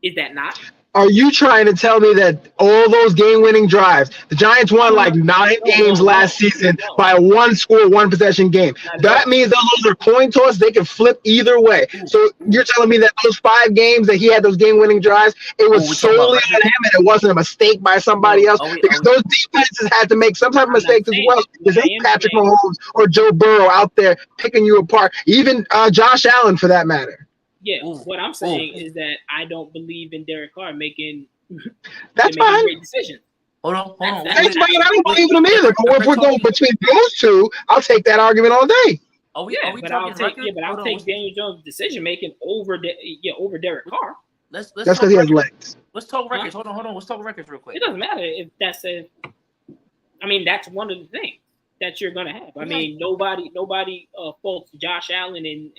Is that not? Are you trying to tell me that all those game-winning drives, the Giants won like 9 games last season by a 1-possession game? That means those are coin toss. They can flip either way. So you're telling me that those 5 games that he had those game-winning drives, it was solely on him and it wasn't a mistake by somebody else? Because those defenses had to make some type of mistakes as well. There's Patrick Mahomes or Joe Burrow out there picking you apart. Even Josh Allen, for that matter. Yeah, what I'm saying is that I don't believe in Derek Carr making great decisions. Hold on. That's fine. I don't believe in him either. But if we're going between those two, I'll take that argument all day. I'll take Daniel Jones' decision making over Derek Carr. That's because he has legs. Let's talk records. Hold on. Let's talk records real quick. It doesn't matter if that's that's one of the things that you're gonna have. I mean, nobody faults Josh Allen and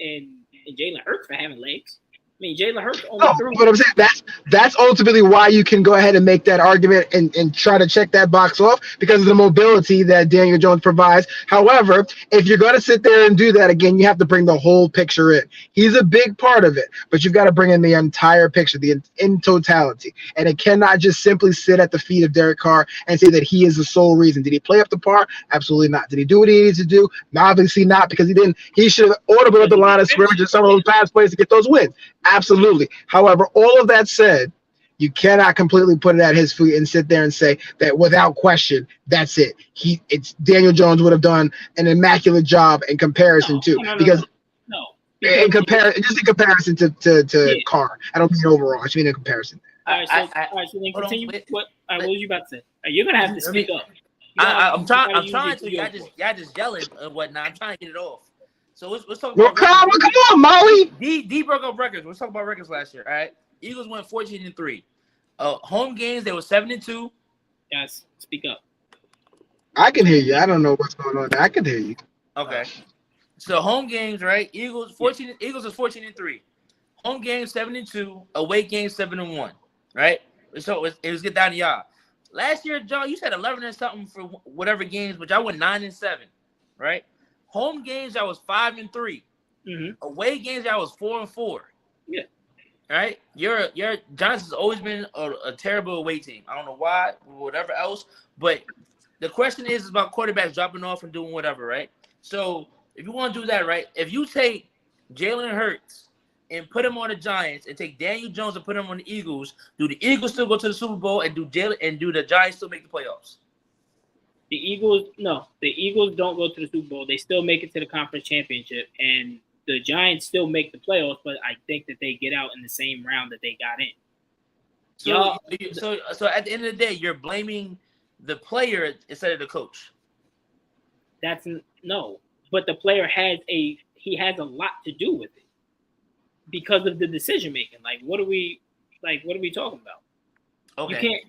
Jalen Hurts for having legs. mean, Jalen Hurts only No, threw. but I'm saying that's ultimately why you can go ahead and make that argument and try to check that box off because of the mobility that Daniel Jones provides. However, if you're going to sit there and do that again, you have to bring the whole picture in. He's a big part of it, but you've got to bring in the entire picture, the in totality, and it cannot just simply sit at the feet of Derek Carr and say that he is the sole reason. Did he play up to par? Absolutely not. Did he do what he needs to do? No, obviously not, because he didn't. He should have audible at the line of scrimmage and some of those pass plays to get those wins. Absolutely. However, all of that said, you cannot completely put it at his feet and sit there and say that without question, that's it. It's Daniel Jones would have done an immaculate job in comparison because in comparison to Carr. I don't mean overall. I just mean in comparison. All right, so then continue. What was you about to say? You're gonna have to speak up. I'm trying to. Y'all just yelling and whatnot. I'm trying to get it off. So let's talk about. Come on, Molly. D broke up records. Let's talk about records last year. All right, Eagles went 14-3. Home games they were 7-2. Guys, speak up. I can hear you. I don't know what's going on there. I can hear you. Okay. So home games, right? Eagles is 14-3. Home games 7-2. Away games 7-1. Right. So it was get down to y'all. Last year, John, you said 11 and something for whatever games, which I went 9-7. Right. Home games, I was 5-3. Mm-hmm. Away games, I was 4-4. Yeah. Right? Your Giants has always been a terrible away team. I don't know why, or whatever else. But the question is about quarterbacks dropping off and doing whatever, right? So if you want to do that, right? If you take Jalen Hurts and put him on the Giants, and take Daniel Jones and put him on the Eagles, do the Eagles still go to the Super Bowl, and do the Giants still make the playoffs? The Eagles don't go to the Super Bowl. They still make it to the conference championship, and the Giants still make the playoffs, but I think that they get out in the same round that they got in. So at the end of the day, you're blaming the player instead of the coach. But the player has a lot to do with it because of the decision making. Like, what are we talking about? Okay. You can't.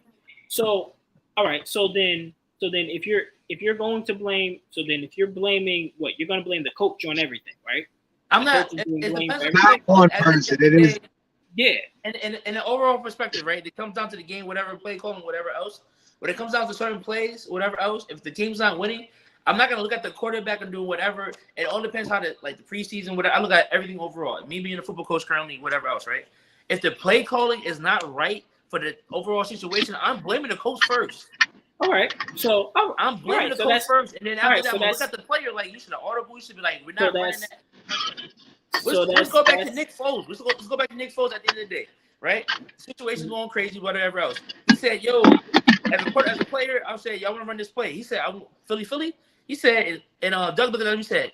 So, all right. So then if you're going to blame, if you're blaming what, you're going to blame the coach on everything, right? I'm not. It depends not one person. It is. Yeah. And in an overall perspective, right? It comes down to the game, whatever play calling, whatever else. When it comes down to certain plays, whatever else, if the team's not winning, I'm not gonna look at the quarterback and do whatever. It all depends how the preseason, whatever. I look at everything overall. Me being a football coach currently, whatever else, right? If the play calling is not right for the overall situation, I'm blaming the coach first. All right. So I'm blaming the coach first, and then after that, I'm look at the player like you should have audible. You should be like, we're not running that. Let's go back to Nick Foles. Let's go back to Nick Foles at the end of the day, right? The situation's going crazy, whatever else. He said, "Yo, as a player, I'll say, y'all want to run this play." He said, "I want Philly." He said, and Doug looked at him. He said,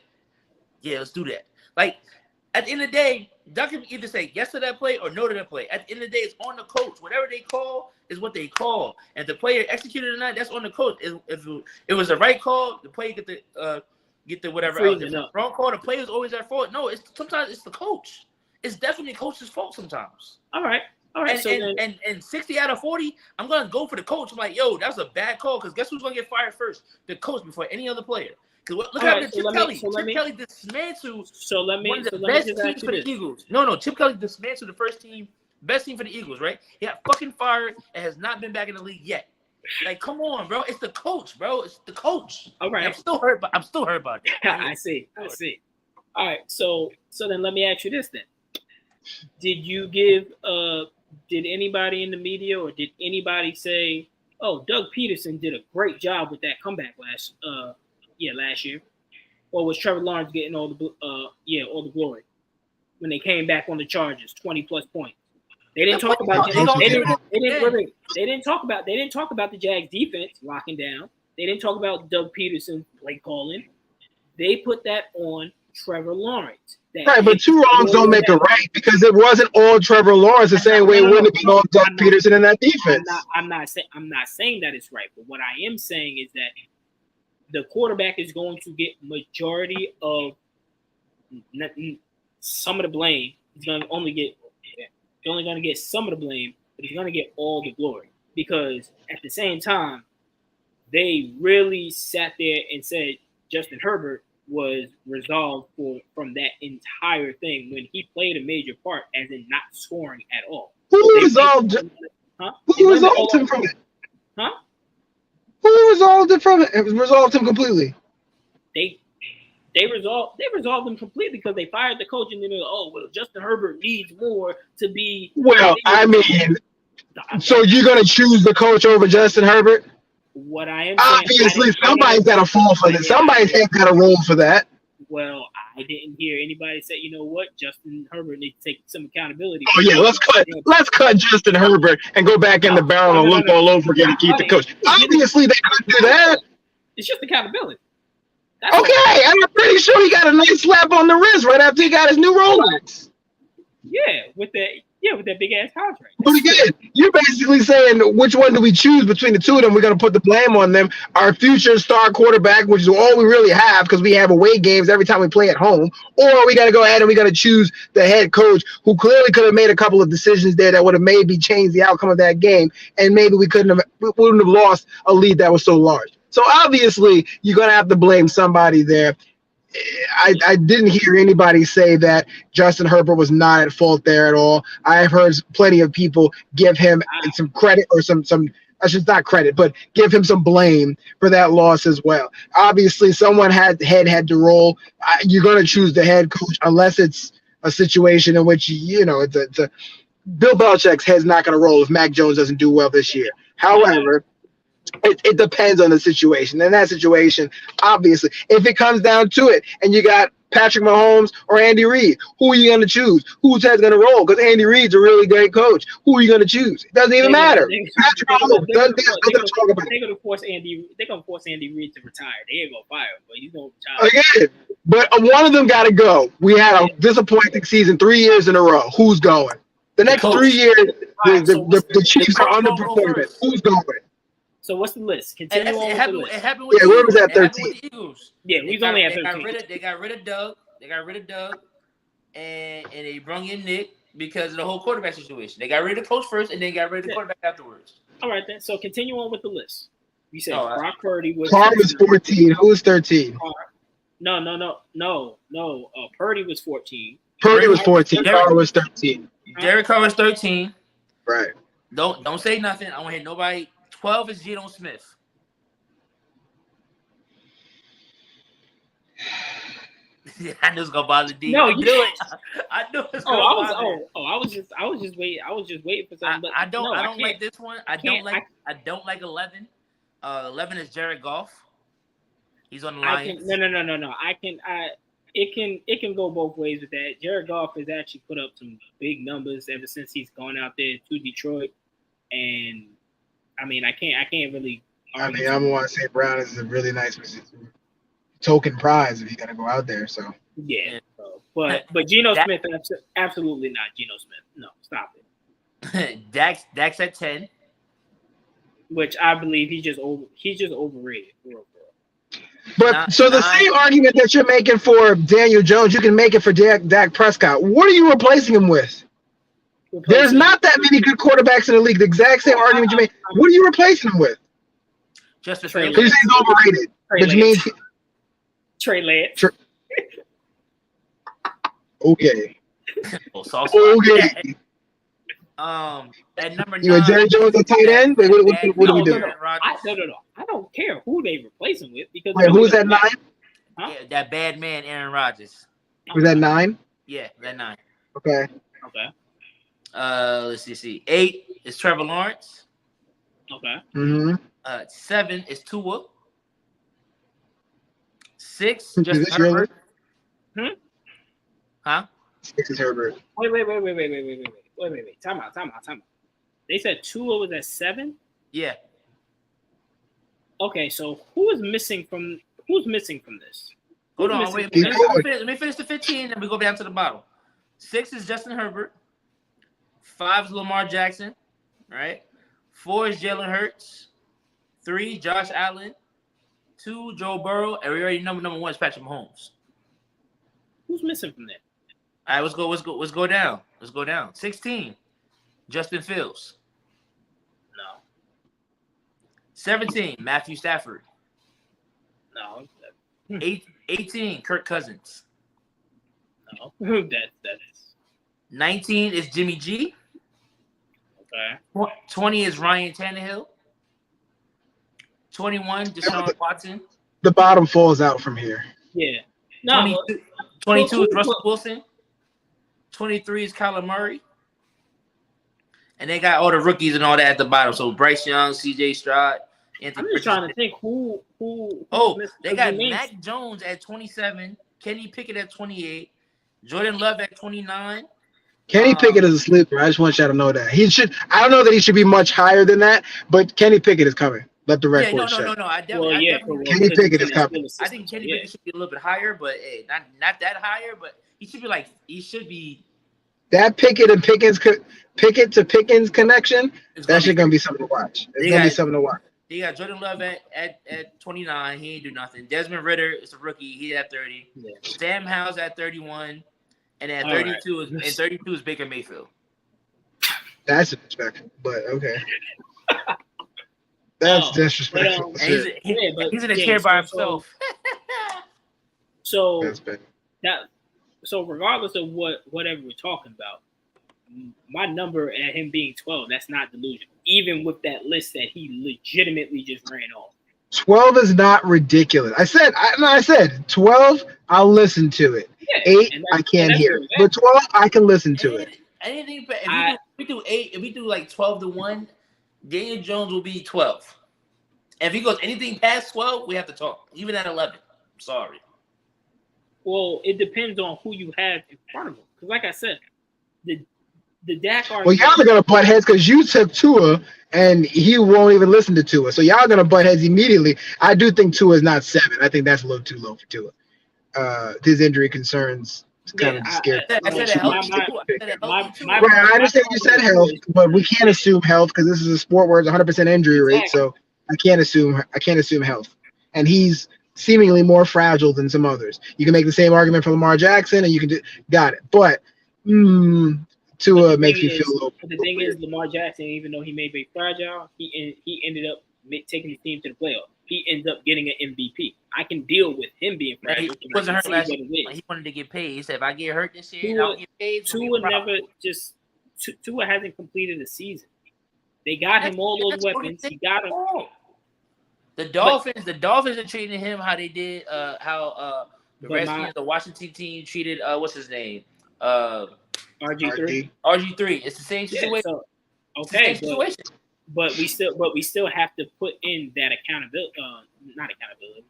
"Yeah, let's do that." Like at the end of the day, Doug can either say yes to that play or no to that play. At the end of the day, it's on the coach. Whatever they call is what they call, and if the player executed or not, that's on the coach. If it was the right call, the player get the whatever else. If the wrong call, the player is always at fault. No, sometimes it's the coach. It's definitely the coach's fault sometimes. All right. And 60 out of 40, I'm gonna go for the coach. I'm like, yo, that's a bad call because guess who's gonna get fired first? The coach before any other player. Because look what happened to Chip Kelly. Chip Kelly dismantled one of the best teams for the Eagles. No, Chip Kelly dismantled the best team for the Eagles, right? He got fucking fired and has not been back in the league yet. Like, come on, bro. It's the coach, bro. It's the coach. All right. And I'm still hurt about it. I see. All right. So then let me ask you this then. Did anybody in the media or did anybody say, "Oh, Doug Peterson did a great job with that comeback last year," or was Trevor Lawrence getting all the glory when they came back on the Chargers, 20+ points? They didn't talk about. They didn't talk about the Jags defense locking down. They didn't talk about Doug Peterson play calling. They put that on Trevor Lawrence. Right, but two wrongs don't make a right because it wasn't all Trevor Lawrence the same way it wouldn't have been all Doug Peterson in that defense. I'm not saying that it's right, but what I am saying is that the quarterback is going to get majority of some of the blame. He's only going to get some of the blame, but he's going to get all the glory because at the same time, they really sat there and said, Justin Herbert, was resolved from that entire thing when he played a major part, as in not scoring at all. Who resolved? Huh? Who resolved him from it? Huh? Who resolved it from it? It resolved him completely. They resolved them completely because they fired the coach and then Justin Herbert needs more to be. Well, I mean, so you're gonna choose the coach over Justin Herbert? What I am obviously somebody's got to fall for this. Somebody's got to roll for that. Well, I didn't hear anybody say, you know what, Justin Herbert needs to take some accountability. Oh yeah, let's cut Justin Herbert and go back in the barrel and look all over again and keep the coach. Obviously, they could do that. It's just accountability. Okay, and I'm pretty sure he got a nice slap on the wrist right after he got his new Rolex. Yeah, with that big ass contract. But again, you're basically saying which one do we choose between the two of them? We're going to put the blame on them. Our future star quarterback, which is all we really have because we have away games every time we play at home, or we got to go ahead and we got to choose the head coach who clearly could have made a couple of decisions there that would have maybe changed the outcome of that game, and maybe we wouldn't have lost a lead that was so large. So obviously, you're going to have to blame somebody there. I didn't hear anybody say that Justin Herbert was not at fault there at all. I've heard plenty of people give him some credit or some I should not credit, but give him some blame for that loss as well. Obviously, someone had to roll. You're going to choose the head coach unless it's a situation in which it's a Bill Belichick's head's not going to roll if Mac Jones doesn't do well this year. However, it depends on the situation. In that situation, obviously, if it comes down to it and you got Patrick Mahomes or Andy Reid, who are you going to choose? Whose head's going to roll? Because Andy Reid's a really great coach. Who are you going to choose? It doesn't even matter. Patrick Mahomes doesn't talk about it. They're going to force Andy Reid to retire. They ain't going to fire him, but he's going to retire. Again, but one of them got to go. We had a disappointing season 3 years in a row. Who's going? The next 3 years, the Chiefs are underperforming. Who's going? So what's the list? Continue on with the list. It happened with where was that 13? Yeah, we only at 13. They got rid of Doug. And they brought in Nick because of the whole quarterback situation. They got rid of the coach first and then got rid of the quarterback afterwards. All right, then. So continue on with the list. You said Brock Purdy was. Carr was 14. Who was 13? No. Purdy was 14. Purdy was 14. Carr was 13. Derek Carr was 13. Right. Don't say nothing. I don't hear nobody. 12 is Geno Smith. I knew it was gonna bother D. No, you knew it. I knew it was gonna bother. I was just waiting. I was just waiting for something. I don't like this one. I don't like 11. 11 is Jared Goff. He's on the Lions. No. It can go both ways with that. Jared Goff has actually put up some big numbers ever since he's gone out there to Detroit, and I mean, I can't really. I'm want to say Brown is a really nice token prize if you got to go out there. So yeah, but Geno Smith, absolutely not Geno Smith. No, stop it. Dak's at 10, which I believe he's just overrated. But so the same argument that you're making for Daniel Jones, you can make it for Dak Prescott. What are you replacing him with? There's not that many good quarterbacks in the league. The exact same argument you made. What are you replacing him with? Just Trey Lance. He's overrated, which means Trey Lance. Okay. Okay. At number 9. You and Jerry Jones at tight end? Wait, what do we do? No. I don't care who they replace him with because. Wait, who's at 9? Huh? Yeah, that bad man, Aaron Rodgers. Who's at 9? Yeah, that 9. Okay. Let's see. 8 is Trevor Lawrence. Okay. 7 is Tua. 6 Justin Herbert. Huh? 6 is Herbert. Wait. Time out. They said Tua was at 7? Yeah. Okay, so who's missing from this? Hold on, wait. Let me finish the 15 and we go down to the bottom. 6 is Justin Herbert. 5 is Lamar Jackson. Right? 4 is Jalen Hurts. 3, Josh Allen. 2, Joe Burrow. And we already know number 1 is Patrick Mahomes. Who's missing from that? All right, let's go down. 16, Justin Fields. No. 17, Matthew Stafford. No. 18, Kirk Cousins. No, that is 19 is Jimmy G. okay. 20 is Ryan Tannehill. 21, Deshaun Watson. The bottom falls out from here. Yeah. No, 22 is Russell Wilson. 23 is Kyler Murray. And they got all the rookies and all that at the bottom. So Bryce Young, CJ Stroud, Anthony. I'm just trying to think who. Oh, they got Mac Jones at 27, Kenny Pickett at 28, Jordan Love at 29. Kenny Pickett is a sleeper. I just want y'all to know that he should. I don't know that he should be much higher than that, but Kenny Pickett is coming. Let the record show. No. I definitely Kenny Pickett is coming. I think Kenny Pickett should be a little bit higher, but hey, not that higher. But he should be. That Pickett to Pickens connection. That shit gonna be something to watch. It's gonna be something to watch. They got Jordan Love at 29. He ain't do nothing. Desmond Ridder is a rookie. He at 30. Yeah. Sam Howell's at 31. And at 32 is Baker Mayfield. That's disrespectful, but okay. That's disrespectful. He's in a chair by himself. So regardless of whatever we're talking about, my number at him being 12, that's not delusional. Even with that list that he legitimately just ran off. 12 is not ridiculous. I said 12, I'll listen to it. Yeah, 8, I can't hear it. But 12, I can listen to it. Anything, if we do 8, if we do like 12-1, Daniel Jones will be 12. And if he goes anything past 12, we have to talk. Even at 11. I'm sorry. Well, it depends on who you have in front of him. Because like I said, the Dak argument. Well, y'all are gonna butt heads because you took Tua and he won't even listen to Tua. So y'all are gonna butt heads immediately. I do think Tua is not 7. I think that's a little too low for Tua. His injury concerns kind of scary. I understand you said health, but we can't assume health because this is a sport where it's 100% injury rate. So I can't assume health. And he's seemingly more fragile than some others. You can make the same argument for Lamar Jackson, and you can got it. But Tua makes me feel a little. The thing is, Lamar Jackson, even though he may be fragile, he ended up taking the team to the playoffs. He ends up getting an MVP. I can deal with him being fragile. He wasn't hurt last year. He wanted to get paid. He said, "If I get hurt this year, I'll get paid." Tua hasn't completed a season. They got him all those weapons. He got him. The Dolphins are treating him how they did. How the Redskins, the Washington team treated. What's his name? RG3. RG3. It's the same situation. But we still have to put in that accountability. Not accountability.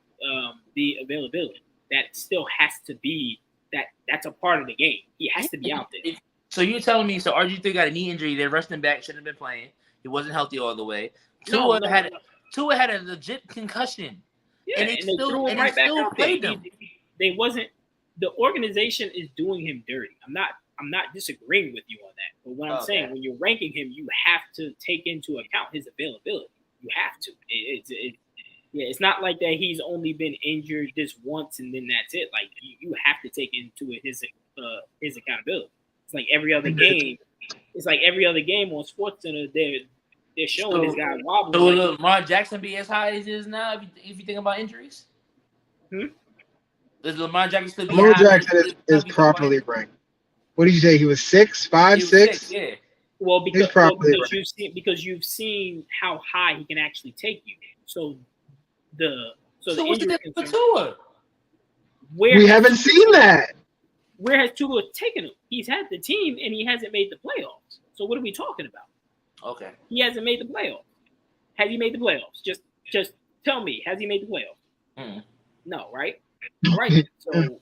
The availability. That still has to be that's a part of the game. He has to be out there. So you're telling me RG3 got a knee injury, they rushed him back, shouldn't have been playing. He wasn't healthy all the way. Tua had a legit concussion. Yeah, and they still played him. The organization is doing him dirty. I'm not disagreeing with you on that. But what I'm saying, when you're ranking him, you have to take into account his availability. You have to. It's not like that he's only been injured this once and then that's it. Like you have to take into it his accountability. It's like every other game. It's like every other game on SportsCenter. They're showing this guy wobbling. So will Lamar Jackson be as high as he is now if you think about injuries? Does Lamar Jackson still be high? Lamar Jackson is properly ranked. What did you say? He was 6, 5, 6? Yeah. Well, because you've seen how high he can actually take you. So what's the difference for Tua? We haven't seen that. Where has Tua taken him? He's had the team and he hasn't made the playoffs. So what are we talking about? Okay. He hasn't made the playoffs. Has he made the playoffs? Just tell me, has he made the playoffs? No, right? All right. So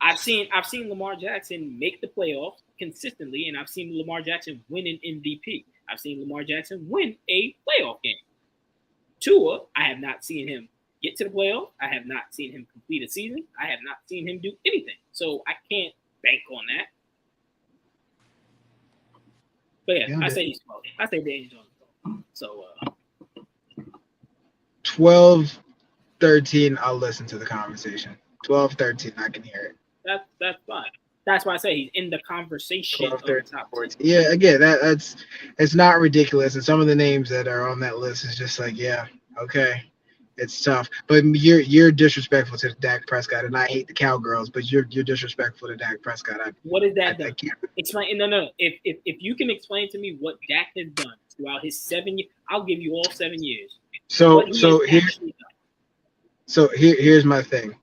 I've seen Lamar Jackson make the playoffs consistently, and I've seen Lamar Jackson win an MVP. I've seen Lamar Jackson win a playoff game. Tua, I have not seen him get to the playoffs. I have not seen him complete a season. I have not seen him do anything. So I can't bank on that. But yeah, I say he's 12. I say Daniel Jones. So 12, 13, I'll listen to the conversation. 12, 13, I can hear it. That's fine. That's why I say he's in the conversation. 12, 13, 14. Yeah, again, it's not ridiculous. And some of the names that are on that list is just like, yeah, okay. It's tough, but you're disrespectful to Dak Prescott, and I hate the Cowgirls, but you're disrespectful to Dak Prescott. What has I that done? can't. Explain. No. If you can explain to me what Dak has done throughout his 7 years, I'll give you all 7 years. So What he so has here actually done. so here's my thing.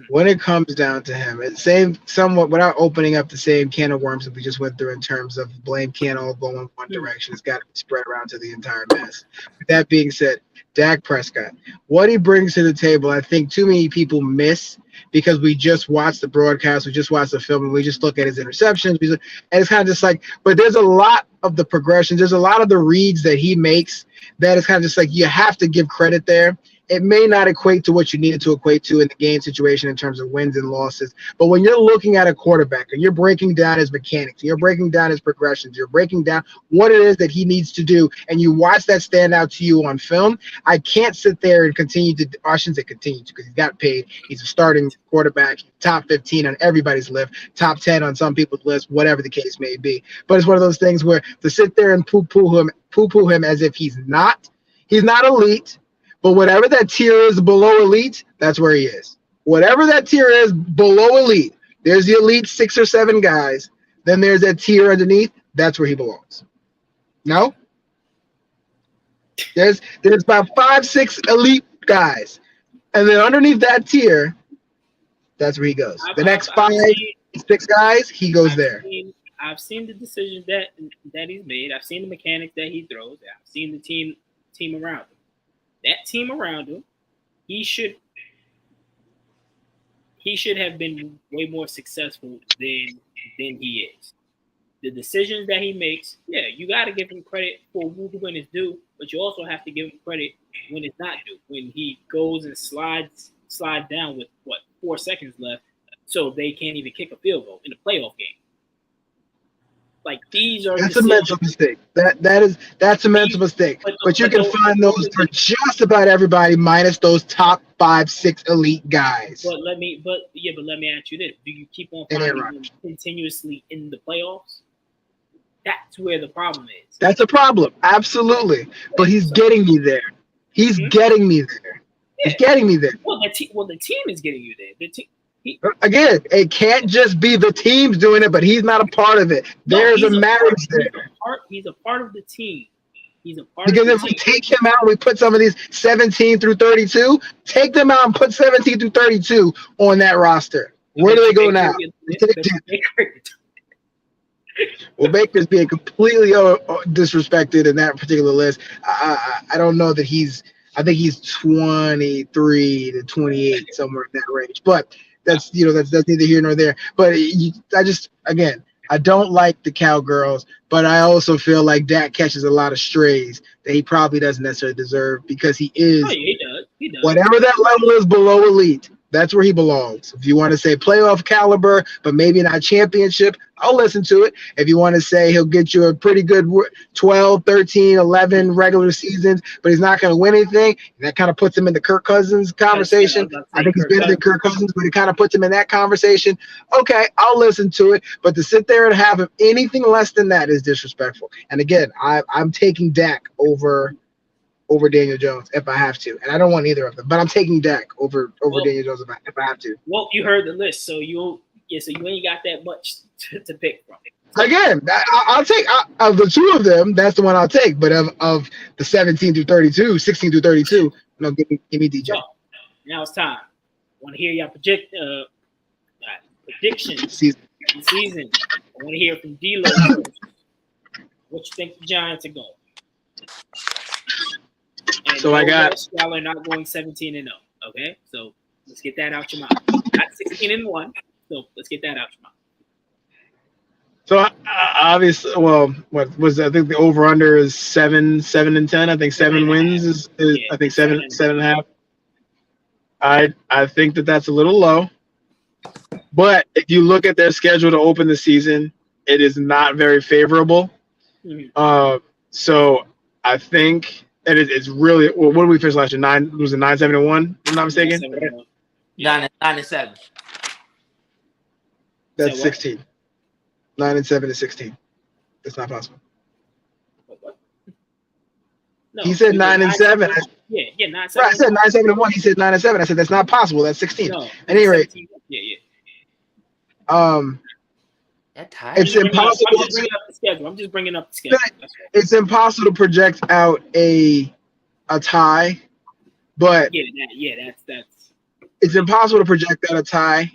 When it comes down to him, it's same somewhat without opening up the same can of worms that we just went through in terms of blame can't all go in one direction. It's got to be spread around to the entire mess. With that being said, Dak Prescott, what he brings to the table, I think too many people miss because we just watch the broadcast, we just watch the film, and we just look at his interceptions. And it's kind of just like, but there's a lot of the progressions, there's a lot of the reads that he makes that is kind of just like you have to give credit there. It may not equate to what you need it to equate to in the game situation in terms of wins and losses. But when you're looking at a quarterback and you're breaking down his mechanics, you're breaking down his progressions, you're breaking down what it is that he needs to do, and you watch that stand out to you on film, I can't sit there and continue to – I shouldn't say continue to because he's got paid. He's a starting quarterback, top 15 on everybody's list, top 10 on some people's list, whatever the case may be. But it's one of those things where to sit there and poo-poo him as if he's not elite. But whatever that tier is below elite, that's where he is. Whatever that tier is below elite, there's the elite 6 or 7 guys. Then there's that tier underneath. That's where he belongs. No? There's about 5, 6 elite guys. And then underneath that tier, that's where he goes. The next 5, 6 guys, he goes there. I've seen the decisions that he's made. I've seen the mechanics that he throws. I've seen the team around him. That team around him, he should have been way more successful than he is. The decisions that he makes, yeah, you got to give him credit for when it's due, but you also have to give him credit when it's not due. When he goes and slides down with 4 seconds left, so they can't even kick a field goal in a playoff game. Like these are that's a mental mistake. That's a mental mistake. But you can find those for just about everybody, minus those top 5, 6 elite guys. But let me ask you this: do you keep on finding them continuously in the playoffs? That's where the problem is. That's a problem, absolutely. But he's getting me there. He's getting me there. Yeah. He's getting me there. Well, the team is getting you there. Again, it can't just be the teams doing it, but he's not a part of it. There's a marriage there. He's a part of the team. Because if we take him out, we put some of these 17 through 32. Take them out and put 17 through 32 on that roster. Where do they go now? Well, Baker's being completely disrespected in that particular list. I don't know that I think he's 23 to 28, somewhere in that range. But that's neither here nor there. But I don't like the Cowgirls, but I also feel like Dak catches a lot of strays that he probably doesn't necessarily deserve because he is. Oh, yeah, he does. Whatever that level is below elite, that's where he belongs. If you want to say playoff caliber, but maybe not championship, I'll listen to it. If you want to say he'll get you a pretty good 12, 13, 11 regular seasons, but he's not going to win anything, that kind of puts him in the Kirk Cousins conversation. I think he's better than Kirk Cousins, but it kind of puts him in that conversation. Okay, I'll listen to it. But to sit there and have him anything less than that is disrespectful. And again, I'm taking Dak over Daniel Jones if I have to, and I don't want either of them. But I'm taking Dak over Daniel Jones if I have to. Well, you heard the list, so you ain't got that much to pick from. Again, I'll take of the two of them. That's the one I'll take. But of the 17 through 32, 16 through 32, no, give me DJ. So, now it's time. I want to hear your predictions. Season. I want to hear from D-Lo. What you think the Giants are going? And so I got y'all are not going 17-0. Okay, so let's get that out your mouth. Not 16-1. So let's get that out your mouth. So obviously, well, what was I think the over under is 7 and 10. I think 7 wins is I think 7.5. I think that's a little low. But if you look at their schedule to open the season, it is not very favorable. Mm-hmm. So I think. And it's really what did we finish last year? 9-7-1. If I'm not mistaken. 9-7. That's 16. 9-7 is 16. That's not possible. No, he said 9-7. Yeah, 9-7. Right, I said 9-7-1. He said 9-7. I said that's not possible. That's 16. No, At any rate, yeah. It's impossible. I'm just bringing up the schedule. It's impossible to project out a tie, but that's. It's impossible to project out a tie.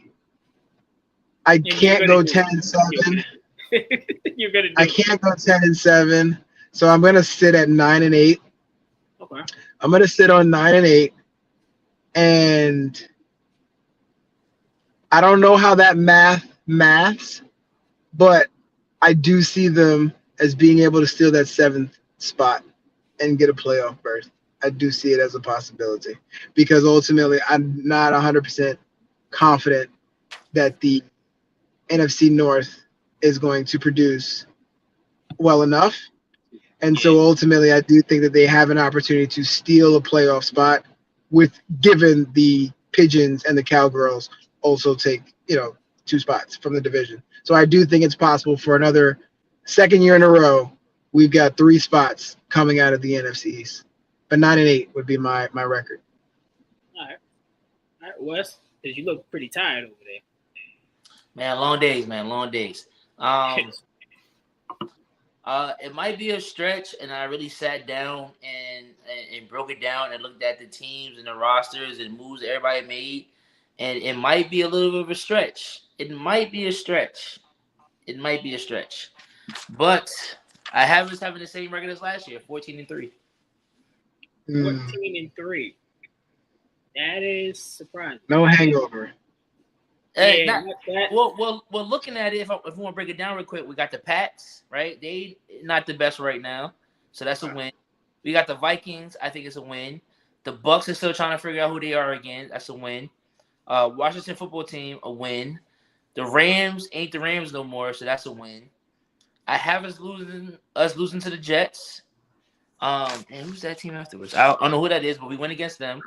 I can't go 10-7. You're gonna. I can't go 10-7, so I'm gonna sit at 9-8. Okay. I'm gonna sit on 9-8, and I don't know how that maths, but I do see them as being able to steal that 7th spot and get a playoff berth. I do see it as a possibility because ultimately I'm not 100% confident that the NFC North is going to produce well enough. And so ultimately I do think that they have an opportunity to steal a playoff spot given the Pigeons and the Cowgirls also take, 2 spots from the division. So I do think it's possible for another second year in a row, we've got 3 spots coming out of the NFC East. But 9-8 would be my record. All right, Wes, because you look pretty tired over there. Man, long days. It might be a stretch, and I really sat down and broke it down and looked at the teams and the rosters and moves everybody made, and it might be a little bit of a stretch. It might be a stretch, but I have us having the same record as last year, 14-3. 14-3. That is surprising. No hangover. Well, looking at it, if we want to break it down real quick, we got the Pats, right? They not the best right now, so that's a win. We got the Vikings. I think it's a win. The Bucks are still trying to figure out who they are again. That's a win. Washington football team, a win. The Rams ain't the Rams no more, so that's a win. I have us losing to the Jets. And who's that team afterwards? I don't know who that is, but we went against them.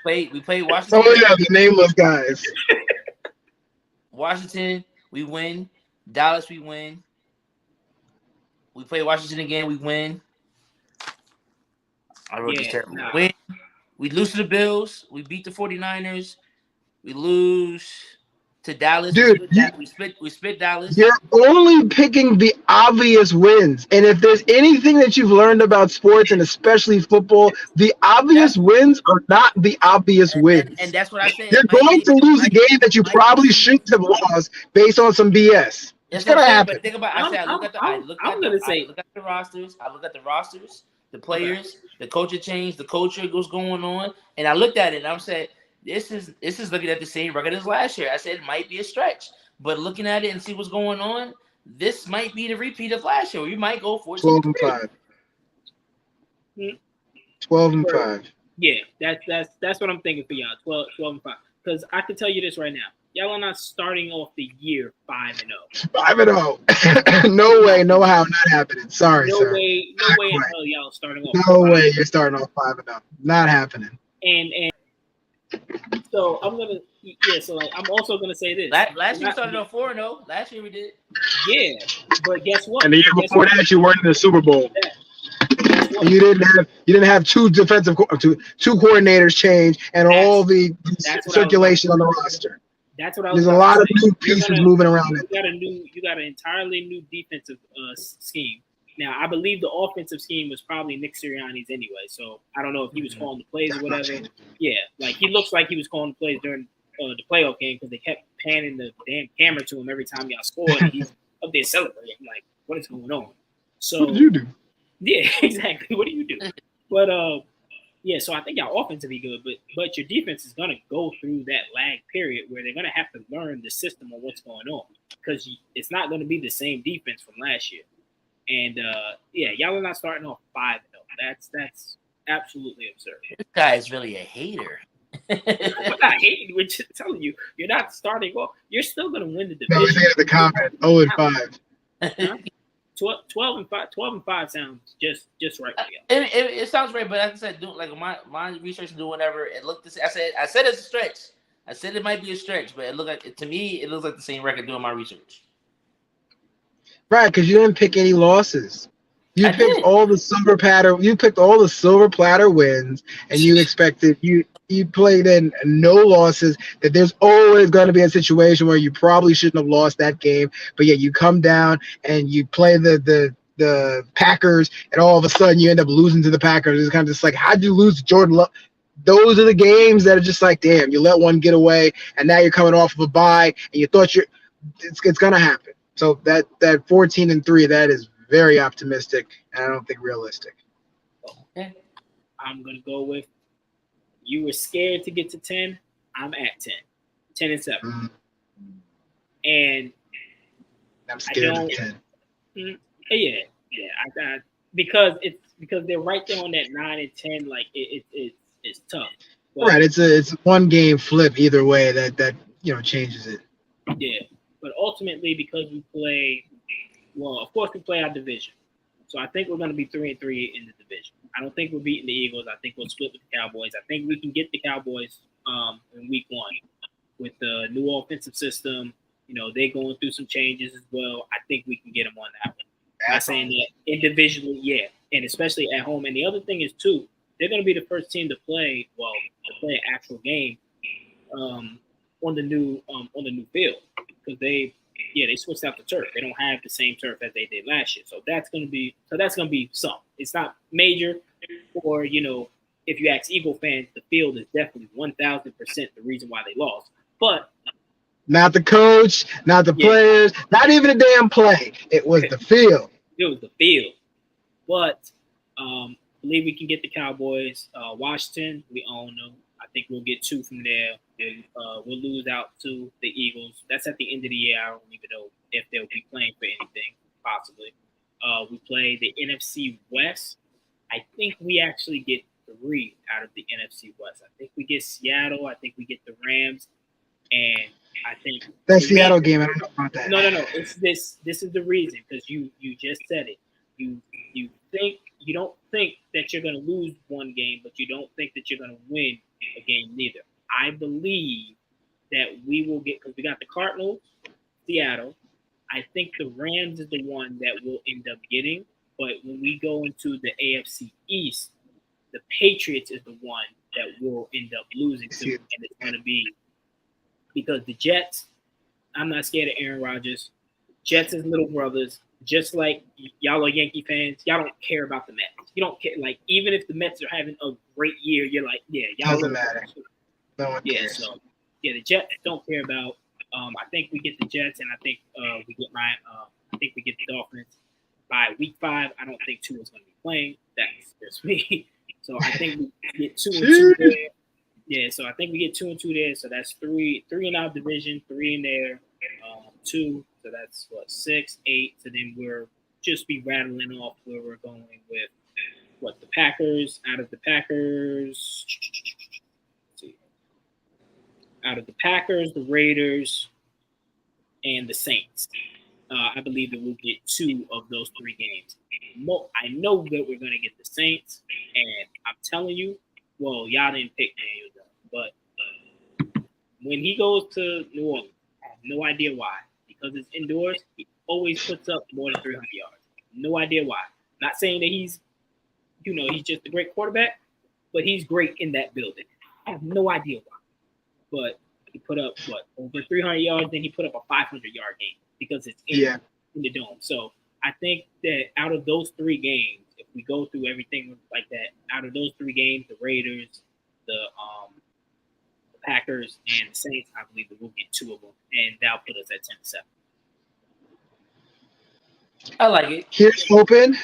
We played Washington. Oh yeah, the nameless guys. Washington, we win. Dallas, we win. We play Washington again, we win. I wrote this terrible. Win. We lose to the Bills. We beat the 49ers. We lose to Dallas. Dude, we split Dallas. You're only picking the obvious wins. And if there's anything that you've learned about sports and especially football, the obvious wins are not the obvious wins. And that's what I said. You're going to lose a game that you probably shouldn't have lost based on some BS. It's going to happen. But think about I look at the rosters. I look at the rosters, the players, the culture change, the culture was going on. And I looked at it and I'm saying, This is looking at the same record as last year. I said it might be a stretch, but looking at it and see what's going on, this might be the repeat of last year. You might go 14-5. 12-5. Yeah, that's what I'm thinking for y'all. 12-5. Because I can tell you this right now, y'all are not starting off the year 5-0. 5-0. No way, no how, not happening. Sorry, no sir. No way in hell y'all starting off. No way you're starting off 5-0. Not happening. And so I'm also gonna say this. Last year we started on 4-0. Last year we did. Yeah, but guess what? And the year before that, you weren't in the Super Bowl. You didn't have two coordinators change and all the circulation on the roster. That's what I was. There's a lot of new pieces moving around. You got an entirely new defensive scheme. Now, I believe the offensive scheme was probably Nick Sirianni's anyway, so I don't know if he was calling the plays or whatever. Yeah, like he looks like he was calling the plays during the playoff game because they kept panning the damn camera to him every time y'all scored. And he's up there celebrating. I'm like, what is going on? So what did you do? Yeah, exactly. What do you do? But yeah, so I think y'all offense will be good, but your defense is gonna go through that lag period where they're gonna have to learn the system of what's going on because it's not gonna be the same defense from last year. And yeah, y'all are not starting off 5-0. That's absolutely absurd. This guy is really a hater. I'm not hating. We're just telling you, you're not starting off. You're still going to win the division. No, he's the comment. 0-5. Huh? 12-5. 12-5 sounds just right. It sounds right, but like I said, my research and doing whatever. It looked. I said it's a stretch. I said it might be a stretch, but it looks like it looks like the same record doing my research. Right, because you didn't pick any losses. You I picked did. all the silver platter. You picked all the silver platter wins, and you expected you played in no losses. That there's always going to be a situation where you probably shouldn't have lost that game, but yet you come down and you play the Packers, and all of a sudden you end up losing to the Packers. It's kind of just like, how'd you lose to Jordan Love? Those are the games that are just like, damn, you let one get away, and now you're coming off of a bye, and you thought it's gonna happen. So that 14-3, that is very optimistic, and I don't think realistic. Okay. I'm gonna go with you were scared to get to 10. I'm at 10. 10-7. Mm, And I'm I scared of don't 10. yeah, because they're right there on that 9 and 10, like it's tough. But, Right, it's one game flip either way that changes it. yeah. But ultimately, because we play, well, of course we play our division. So I think we're going to be 3-3 in the division. I don't think we're beating the Eagles. I think we'll split with the Cowboys. I think we can get the Cowboys in week 1 with the new offensive system. They're going through some changes as well. I think we can get them on that one. I'm not saying that individually, yeah, and especially at home. And the other thing is too, they're going to be the first team to play an actual game on the new field, because they switched out the turf. They don't have the same turf as they did last year. So that's gonna be some. It's not major, or if you ask Eagle fans, the field is definitely 1,000% the reason why they lost. But not the coach, not the players, not even a damn play. It was the field. It was the field. But believe we can get the Cowboys. Washington, we own them. I think we'll get 2 from there. We'll lose out to the Eagles. That's at the end of the year. I don't even know if they'll be playing for anything, possibly. We play the NFC West. I think we actually get 3 out of the NFC West. I think we get Seattle. I think we get the Rams. And I think that Seattle game, I don't know about that. No. It's this. This is the reason, because you just said it. You don't think that you're going to lose one game, but you don't think that you're going to win a game neither. I believe that we will get, because we got the Cardinals, Seattle. I think the Rams is the one that we'll end up getting. But when we go into the AFC East, the Patriots is the one that we'll end up losing to. And it's going to be because the Jets, I'm not scared of Aaron Rodgers. Jets is little brothers. Just like y'all are Yankee fans, y'all don't care about the Mets. You don't care. Like, even if the Mets are having a great year, you're like, yeah, y'all doesn't matter. No one cares. So the Jets don't care about. I think we get the Jets, and I think we get I think we get the Dolphins by week 5. I don't think Tua is going to be playing. That's just me. So I think we get 2-2 there. Yeah, so I think we get 2-2 there. So that's 3 in our division, 3 in there, 2. So that's 6, 8. So then we're just be rattling off where we're going with the Packers. Out of the Packers, the Raiders, and the Saints. I believe that we'll get 2 of those 3 games. I know that we're going to get the Saints, and I'm telling you, well, y'all didn't pick Daniel Jones, but when he goes to New Orleans, I have no idea why. Because it's indoors, he always puts up more than 300 yards. No idea why. Not saying that he's just a great quarterback, but he's great in that building. I have no idea why. But he put up, over 300 yards, then he put up a 500-yard game because it's in the dome. So I think that out of those 3 games, if we go through everything like that, out of those 3 games, the Raiders, the Packers, and the Saints, I believe that we'll get 2 of them, and that'll put us at 10-7. I like it. Here's hoping.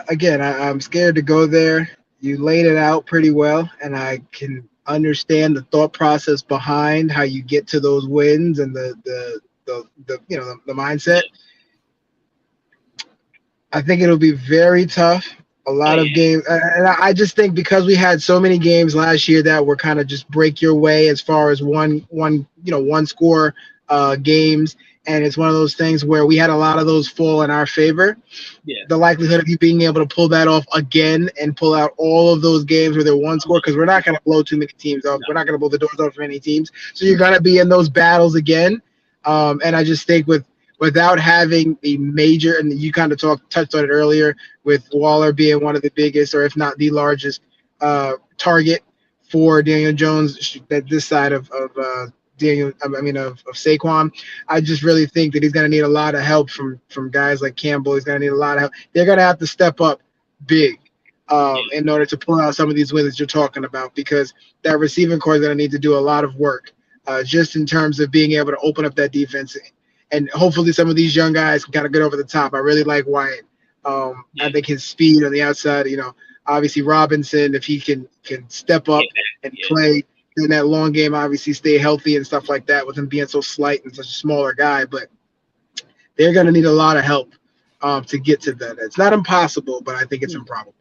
Again, I'm scared to go there. You laid it out pretty well, and I can understand the thought process behind how you get to those wins and the mindset. I think it'll be very tough. A lot of games, and I just think because we had so many games last year that were kind of just break your way as far as one score games, and it's one of those things where we had a lot of those fall in our favor. Yeah. The likelihood of you being able to pull that off again and pull out all of those games where they're one score, because we're not going to blow too many teams off. No. We're not going to blow the doors off for any teams. So you're going to be in those battles again. And I just think with without having a major, and you kind of touched on it earlier, with Waller being one of the biggest, or if not the largest, target for Daniel Jones at this side of Saquon. I just really think that he's going to need a lot of help from guys like Campbell. He's going to need a lot of help. They're going to have to step up big in order to pull out some of these wins that you're talking about, because that receiving core is going to need to do a lot of work just in terms of being able to open up that defense. And hopefully some of these young guys can kind of get over the top. I really like Wyatt. I think his speed on the outside, obviously Robinson, if he can step up and play in that long game, obviously stay healthy and stuff like that with him being so slight and such a smaller guy. But they're going to need a lot of help to get to that. It's not impossible, but I think it's improbable.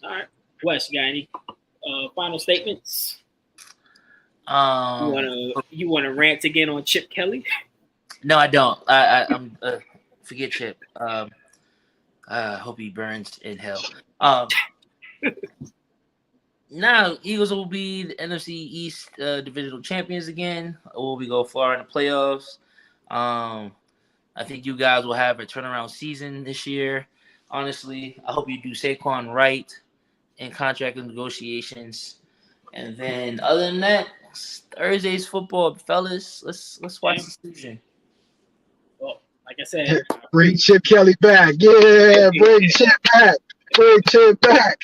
All right. Wes, you got any final statements? You wanna rant again on Chip Kelly? No, I don't. I'm forget Chip. I hope he burns in hell. Now Eagles will be the NFC East divisional champions again. Will we go far in the playoffs? I think you guys will have a turnaround season this year. Honestly, I hope you do Saquon right in contract negotiations. And then other than that, Thursday's football, fellas. Let's watch the season. Well, like I said, bring Chip Kelly back. Yeah, bring Chip back. Bring Chip back.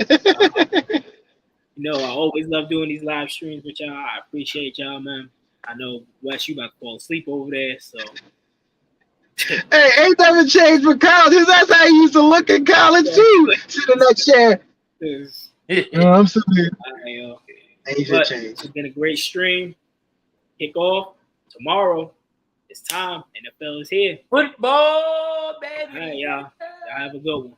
I always love doing these live streams with y'all. I appreciate y'all, man. I know, Wes, you about to fall asleep over there, so. Hey, ain't never changed for college. That's how you used to look in college, too. Sit in that chair. I'm sorry. It's been a great stream. Kickoff tomorrow. It's time. NFL is here. Football, baby. All right, y'all. Y'all have a good one.